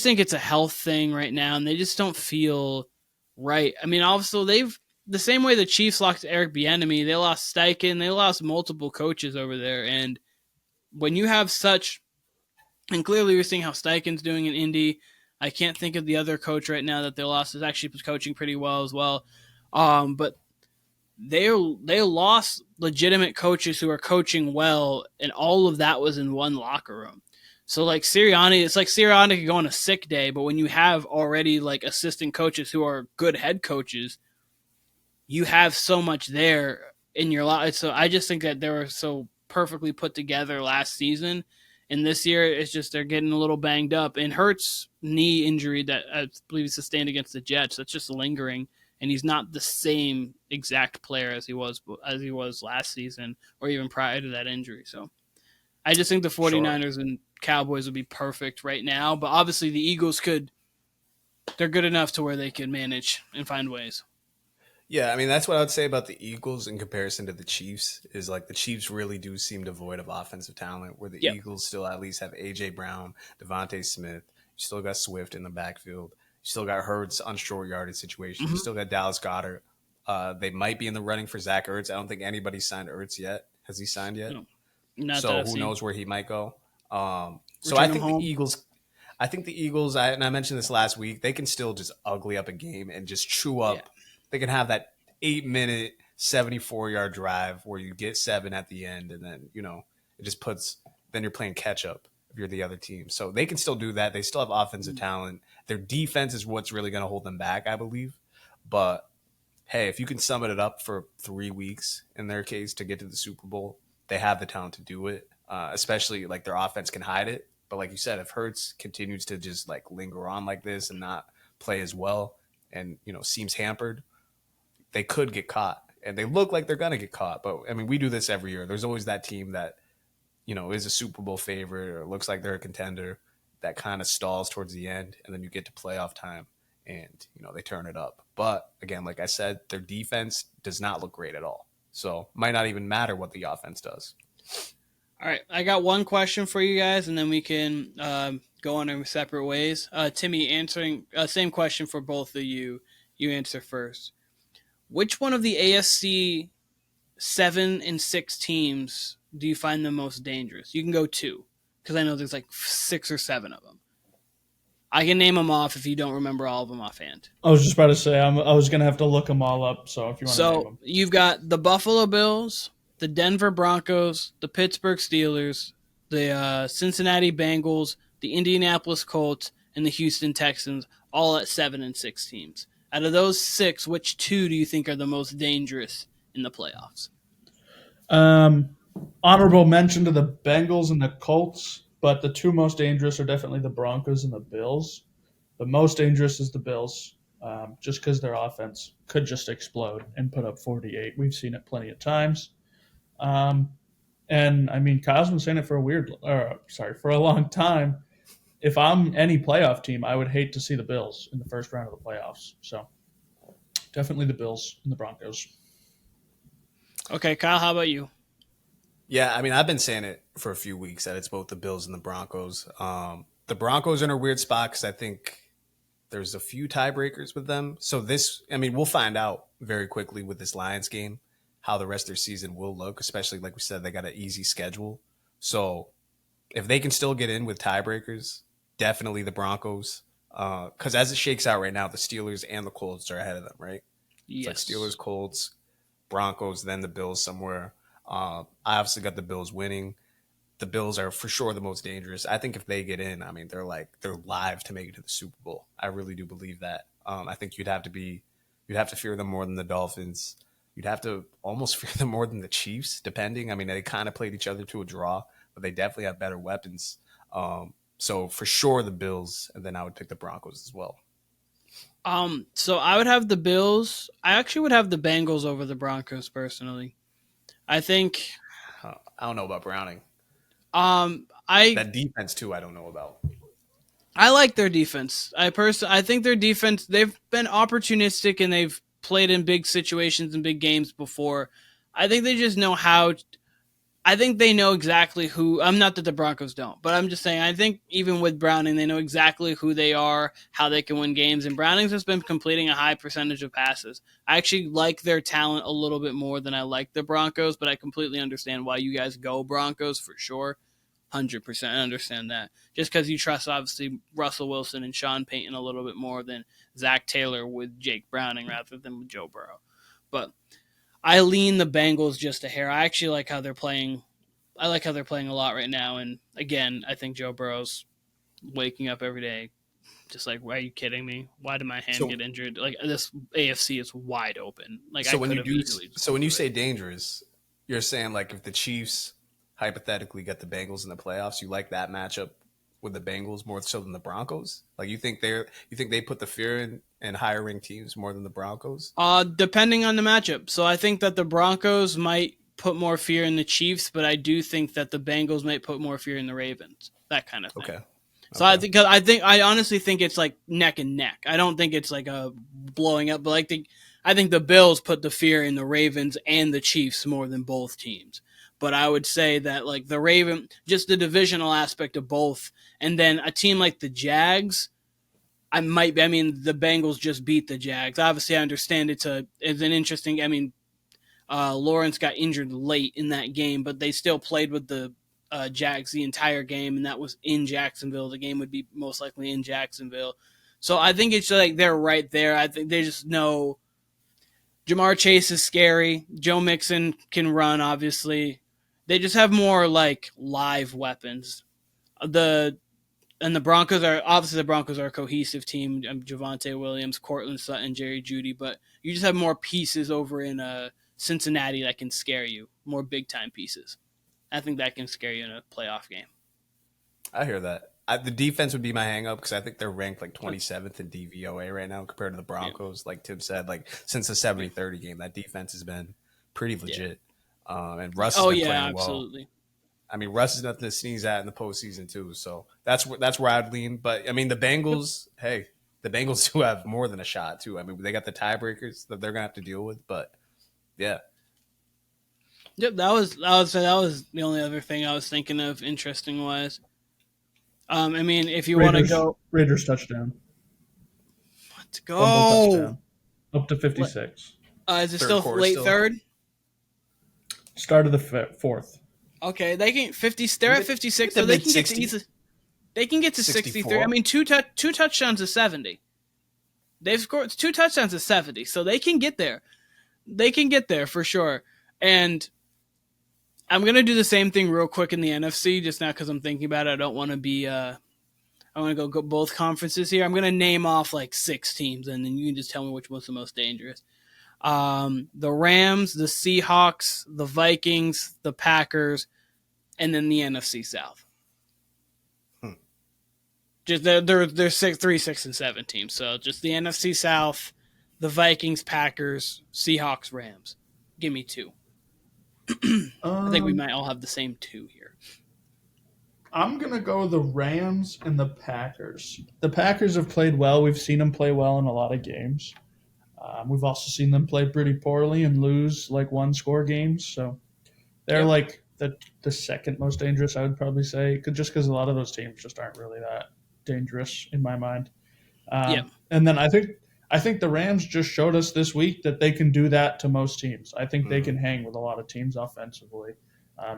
think it's a health thing right now, and they just don't feel right. I mean, also they've the same way the Chiefs lost Eric Bieniemy, they lost Steichen, they lost multiple coaches over there, and when you have such, and clearly we're seeing how Steichen's doing in Indy. I can't think of the other coach right now that they lost is actually coaching pretty well as well. But they lost legitimate coaches who are coaching well, and all of that was in one locker room. So Sirianni, it's like Sirianni could go on a sick day, but when you have already assistant coaches who are good head coaches, you have so much there in your life. So I just think that they were so perfectly put together last season. And this year, it's just they're getting a little banged up. And Hurts' knee injury that I believe he sustained against the Jets, that's just lingering. and he's not the same exact player as he was last season or even prior to that injury. So I just think the 49ers and Cowboys would be perfect right now, but obviously the Eagles they're good enough to where they can manage and find ways. Yeah, I mean, that's what I would say about the Eagles in comparison to the Chiefs is like the Chiefs really do seem devoid of offensive talent, where the Eagles still at least have A.J. Brown, Devontae Smith. You still got Swift in the backfield. You still got Hurts on short yardage situations. You still got Dallas Goedert. They might be in the running for Zach Ertz. I don't think anybody's signed Ertz yet. Has he signed yet? No, not so that I've who seen. knows where he might go. So Return I him think home. the Eagles, and I mentioned this last week, they can still just ugly up a game and just chew up. Yeah. They can have that 8-minute, 74-yard drive where you get 7 at the end, and then, it just puts – then you're playing catch-up if you're the other team. So they can still do that. They still have offensive talent. Their defense is what's really going to hold them back, I believe. But, hey, if you can sum it up for 3 weeks, in their case, to get to the Super Bowl, they have the talent to do it, especially, like, their offense can hide it. But like you said, if Hurts continues to just, like, linger on like this and not play as well and, seems hampered, they could get caught, and they look like they're going to get caught. But I mean, we do this every year. There's always that team that, is a Super Bowl favorite or looks like they're a contender that kind of stalls towards the end. And then you get to playoff time and, they turn it up. But again, like I said, their defense does not look great at all. So might not even matter what the offense does. All right. I got one question for you guys, and then we can go on our separate ways. Timmy, answering same question for both of you. You answer first. Which one of the AFC 7 and 6 teams do you find the most dangerous? You can go 2, because I know there's like 6 or 7 of them. I can name them off if you don't remember all of them offhand. I was just about to say I was going to have to look them all up. So if you want to name them, you've got the Buffalo Bills, the Denver Broncos, the Pittsburgh Steelers, the Cincinnati Bengals, the Indianapolis Colts, and the Houston Texans, all at 7 and 6 teams. Out of those 6, which 2 do you think are the most dangerous in the playoffs? Honorable mention to the Bengals and the Colts, but the 2 most dangerous are definitely the Broncos and the Bills. The most dangerous is the Bills, just because their offense could just explode and put up 48. We've seen it plenty of times. And I mean, Kyle's been saying it for a long time. If I'm any playoff team, I would hate to see the Bills in the first round of the playoffs. So definitely the Bills and the Broncos. Okay, Kyle, how about you? Yeah, I mean, I've been saying it for a few weeks that it's both the Bills and the Broncos. The Broncos are in a weird spot because I think there's a few tiebreakers with them. So we'll find out very quickly with this Lions game how the rest of their season will look, especially, like we said, they got an easy schedule. So if they can still get in with tiebreakers, definitely the Broncos. Because as it shakes out right now, the Steelers and the Colts are ahead of them, right? Yes. It's like Steelers, Colts, Broncos, then the Bills somewhere. I obviously got the Bills winning. The Bills are for sure the most dangerous. I think if they get in, I mean, they're live to make it to the Super Bowl. I really do believe that. I think you'd have to fear them more than the Dolphins. You'd have to almost fear them more than the Chiefs, depending. I mean, they kind of played each other to a draw, but they definitely have better weapons. So for sure the Bills, and then I would pick the Broncos as well. So I would have the Bills. I actually would have the Bengals over the Broncos personally. I think. I don't know about Browning. That defense too, I don't know about. I like their defense. I think their defense. They've been opportunistic and they've played in big situations and big games before. I think they just know how. I think they know exactly who. I'm not that the Broncos don't, but I'm just saying. I think even with Browning, they know exactly who they are, how they can win games, and Browning's just been completing a high percentage of passes. I actually like their talent a little bit more than I like the Broncos, but I completely understand why you guys go Broncos for sure. 100%. I understand that. Just because you trust, obviously, Russell Wilson and Sean Payton a little bit more than Zach Taylor with Jake Browning rather than with Joe Burrow. But I lean the Bengals just a hair. I actually like how they're playing. I like how they're playing a lot right now. And again, I think Joe Burrow's waking up every day just like, why are you kidding me? Why did my hand get injured? Like, this AFC is wide open. Like, so when you say dangerous, you're saying like if the Chiefs hypothetically get the Bengals in the playoffs, you like that matchup with the Bengals more so than the Broncos? Like you think they put the fear in higher ranked teams more than the Broncos? Depending on the matchup. So I think that the Broncos might put more fear in the Chiefs, but I do think that the Bengals might put more fear in the Ravens. That kind of thing. Okay. So I honestly think it's like neck and neck. I don't think it's like a blowing up, but I think the Bills put the fear in the Ravens and the Chiefs more than both teams. But I would say that like the just the divisional aspect of both, and then a team like the Jags, the Bengals just beat the Jags. Obviously, I understand it's an interesting. Lawrence got injured late in that game, but they still played with the Jags the entire game, and that was in Jacksonville. The game would be most likely in Jacksonville. So I think it's like they're right there. I think they just know Jamar Chase is scary. Joe Mixon can run, obviously. They just have more like live weapons. The Broncos are a cohesive team. Javonte Williams, Cortland Sutton, Jerry Jeudy, but you just have more pieces over in Cincinnati that can scare you. More big time pieces. I think that can scare you in a playoff game. I hear that. The defense would be my hang up because I think they're ranked like 27th in DVOA right now compared to the Broncos. Yeah. Like Tim said, like since the 70-30 game, that defense has been pretty legit. And Russ has been playing absolutely. well. I mean, Russ is nothing to sneeze at in the postseason too. So that's where I'd lean. But I mean, the Bengals, the Bengals do have more than a shot too. I mean, they got the tiebreakers that they're gonna have to deal with. But yeah. Yep, that was the only other thing I was thinking of, interesting wise. If you want to go Raiders touchdown. Let's go touchdown. Up to 56. Is it still late third? Start of the fourth. Okay, they can 50. They're at 56, so they can get to they can get to 63. I mean, two touchdowns to 70. They've scored 2 touchdowns to 70, so they can get there. They can get there for sure. And I'm going to do the same thing real quick in the NFC, just now because I'm thinking about it. I don't want to be I want to go both conferences here. I'm going to name off like 6 teams, and then you can just tell me which one's the most dangerous. The Rams, the Seahawks, the Vikings, the Packers, and then the NFC South. Just they're 3, 6, and 7 teams. So just the NFC South, the Vikings, Packers, Seahawks, Rams. Give me 2. I think we might all have the same 2 here. I'm going to go the Rams and the Packers. The Packers have played well. We've seen them play well in a lot of games. We've also seen them play pretty poorly and lose like 1-score games. So they're like the second most dangerous, I would probably say, just because a lot of those teams just aren't really that dangerous in my mind. And then I think the Rams just showed us this week that they can do that to most teams. I think they can hang with a lot of teams offensively.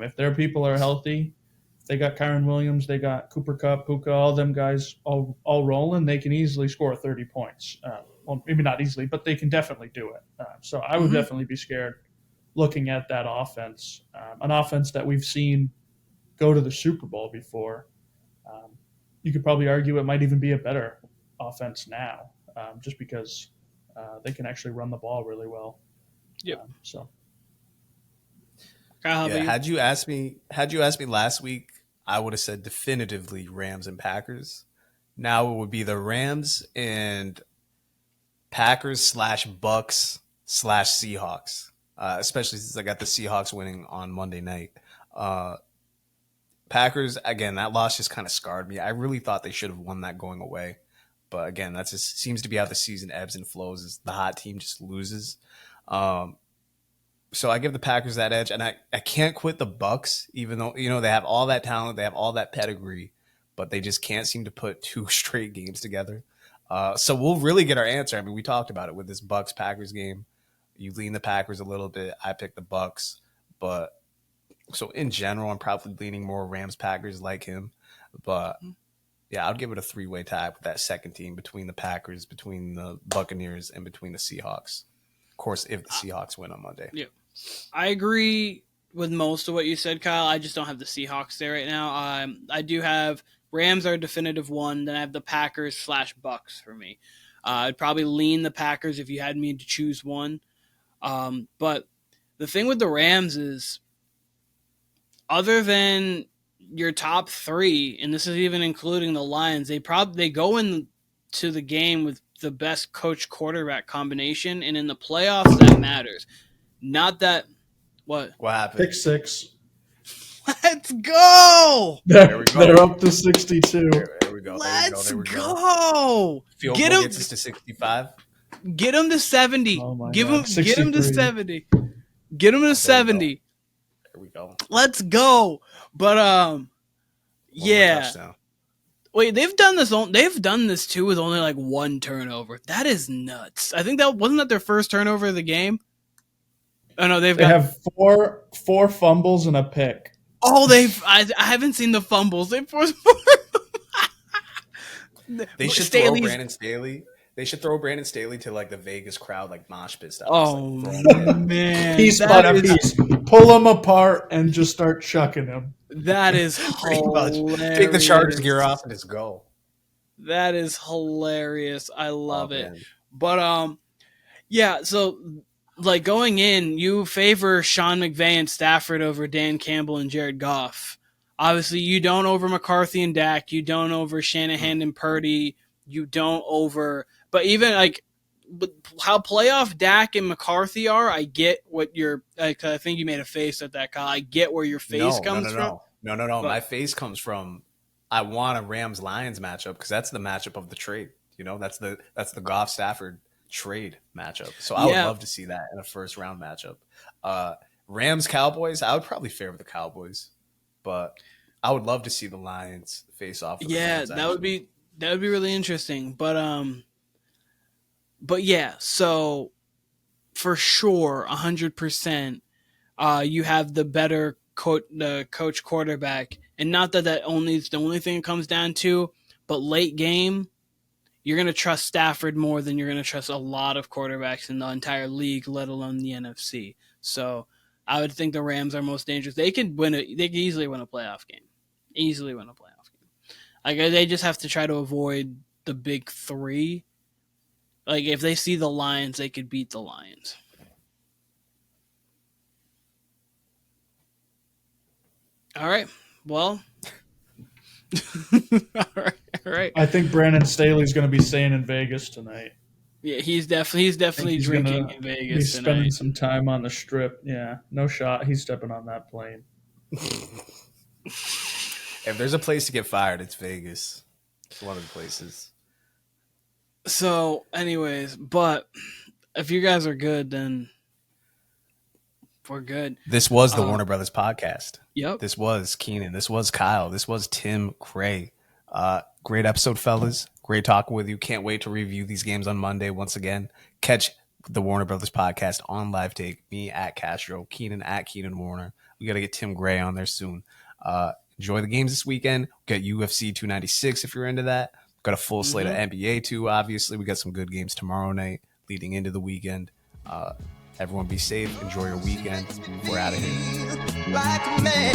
If their people are healthy, they got Kyron Williams, they got Cooper Kupp, Puka, all them guys all rolling, they can easily score 30 points. Well, maybe not easily, but they can definitely do it. So I would definitely be scared looking at that offense, an offense that we've seen go to the Super Bowl before. You could probably argue it might even be a better offense now, just because they can actually run the ball really well. Yep. Kyle, had you asked me last week, I would have said definitively Rams and Packers. Now it would be the Rams and Packers / Bucks / Seahawks, especially since I got the Seahawks winning on Monday night. Packers, again, that loss just kind of scarred me. I really thought they should have won that going away. But again, that just seems to be how the season ebbs and flows, is the hot team just loses. So I give the Packers that edge, and I can't quit the Bucks, even though, they have all that talent, they have all that pedigree, but they just can't seem to put 2 straight games together. So we'll really get our answer. I mean, we talked about it with this Bucks-Packers game. You lean the Packers a little bit. I picked the Bucks. But so in general, I'm probably leaning more Rams-Packers like him. But yeah, I'll give it a 3-way tie with that second team between the Packers, between the Buccaneers, and between the Seahawks. Of course, if the Seahawks win on Monday. Yeah, I agree with most of what you said, Kyle. I just don't have the Seahawks there right now. I do have Rams are a definitive 1. Then I have the Packers / Bucks for me. I'd probably lean the Packers if you had me to choose one. But the thing with the Rams is, other than your top three, and this is even including the Lions, they go into the game with the best coach quarterback combination, and in the playoffs that matters. Not that what happened? Pick six. Let's go. There we go. They're up to 62. There we go. Let's there we go. Field Get goal him. gets us to 65. Get him to 70. Oh my Get God. him to 63. 70. Get him to 70. There we go. Let's go. But One yeah. touchdown. Wait, they've done this too with only like one turnover. That is nuts. I think that wasn't their first turnover of the game. Oh no, they have four fumbles and a pick. Oh, I haven't seen the fumbles. They forced. They should throw Brandon Staley. They should throw Brandon Staley to like the Vegas crowd, like mosh pit style. Oh man, piece by piece, pull them apart and just start chucking them. That is hilarious. Take the Chargers gear off and just go. That is hilarious. I love it. Man. But yeah. So like going in, you favor Sean McVay and Stafford over Dan Campbell and Jared Goff. Obviously, you don't over McCarthy and Dak. You don't over Shanahan and Purdy. You don't over. But even like how playoff Dak and McCarthy are, I get what your. I think you made a face at that, Kyle. I get where your face comes from. No. But my face comes from. I want a Rams-Lions matchup because that's the matchup of the trade. You know, that's the Goff Stafford trade matchup. So I would love to see that in a first round matchup. Rams Cowboys, I would probably favor the Cowboys, but I would love to see the Lions face off. Yeah, that would be really interesting. But yeah, so for sure, 100%, you have the better coach quarterback, and not that only is the only thing it comes down to, but late game. You're going to trust Stafford more than you're going to trust a lot of quarterbacks in the entire league, let alone the NFC. So I would think the Rams are most dangerous. They could easily win a playoff game. Like they just have to try to avoid the big three. Like if they see the Lions, they could beat the Lions. All right. Well. All right. I think Brandon Staley's going to be staying in Vegas tonight. Yeah, he's definitely drinking in Vegas. He's spending some time on the Strip. Yeah, no shot. He's stepping on that plane. If there's a place to get fired, it's Vegas. It's one of the places. So, anyways, but if you guys are good, then we're good. This was the Warner Brothas Podcast. Yep. This was Keenan. This was Kyle. This was Tim Gray. Great episode, fellas. Great talking with you. Can't wait to review these games on Monday once again. Catch the Warner Brothas Podcast on Live Take. Me at Castro, Keenan at Keenan Warner. We got to get Tim Gray on there soon. Enjoy the games this weekend. Got UFC 296 if you're into that. Got a full slate of NBA too, obviously. We got some good games tomorrow night leading into the weekend. Everyone be safe. Enjoy your weekend. We're out of here. Like a man.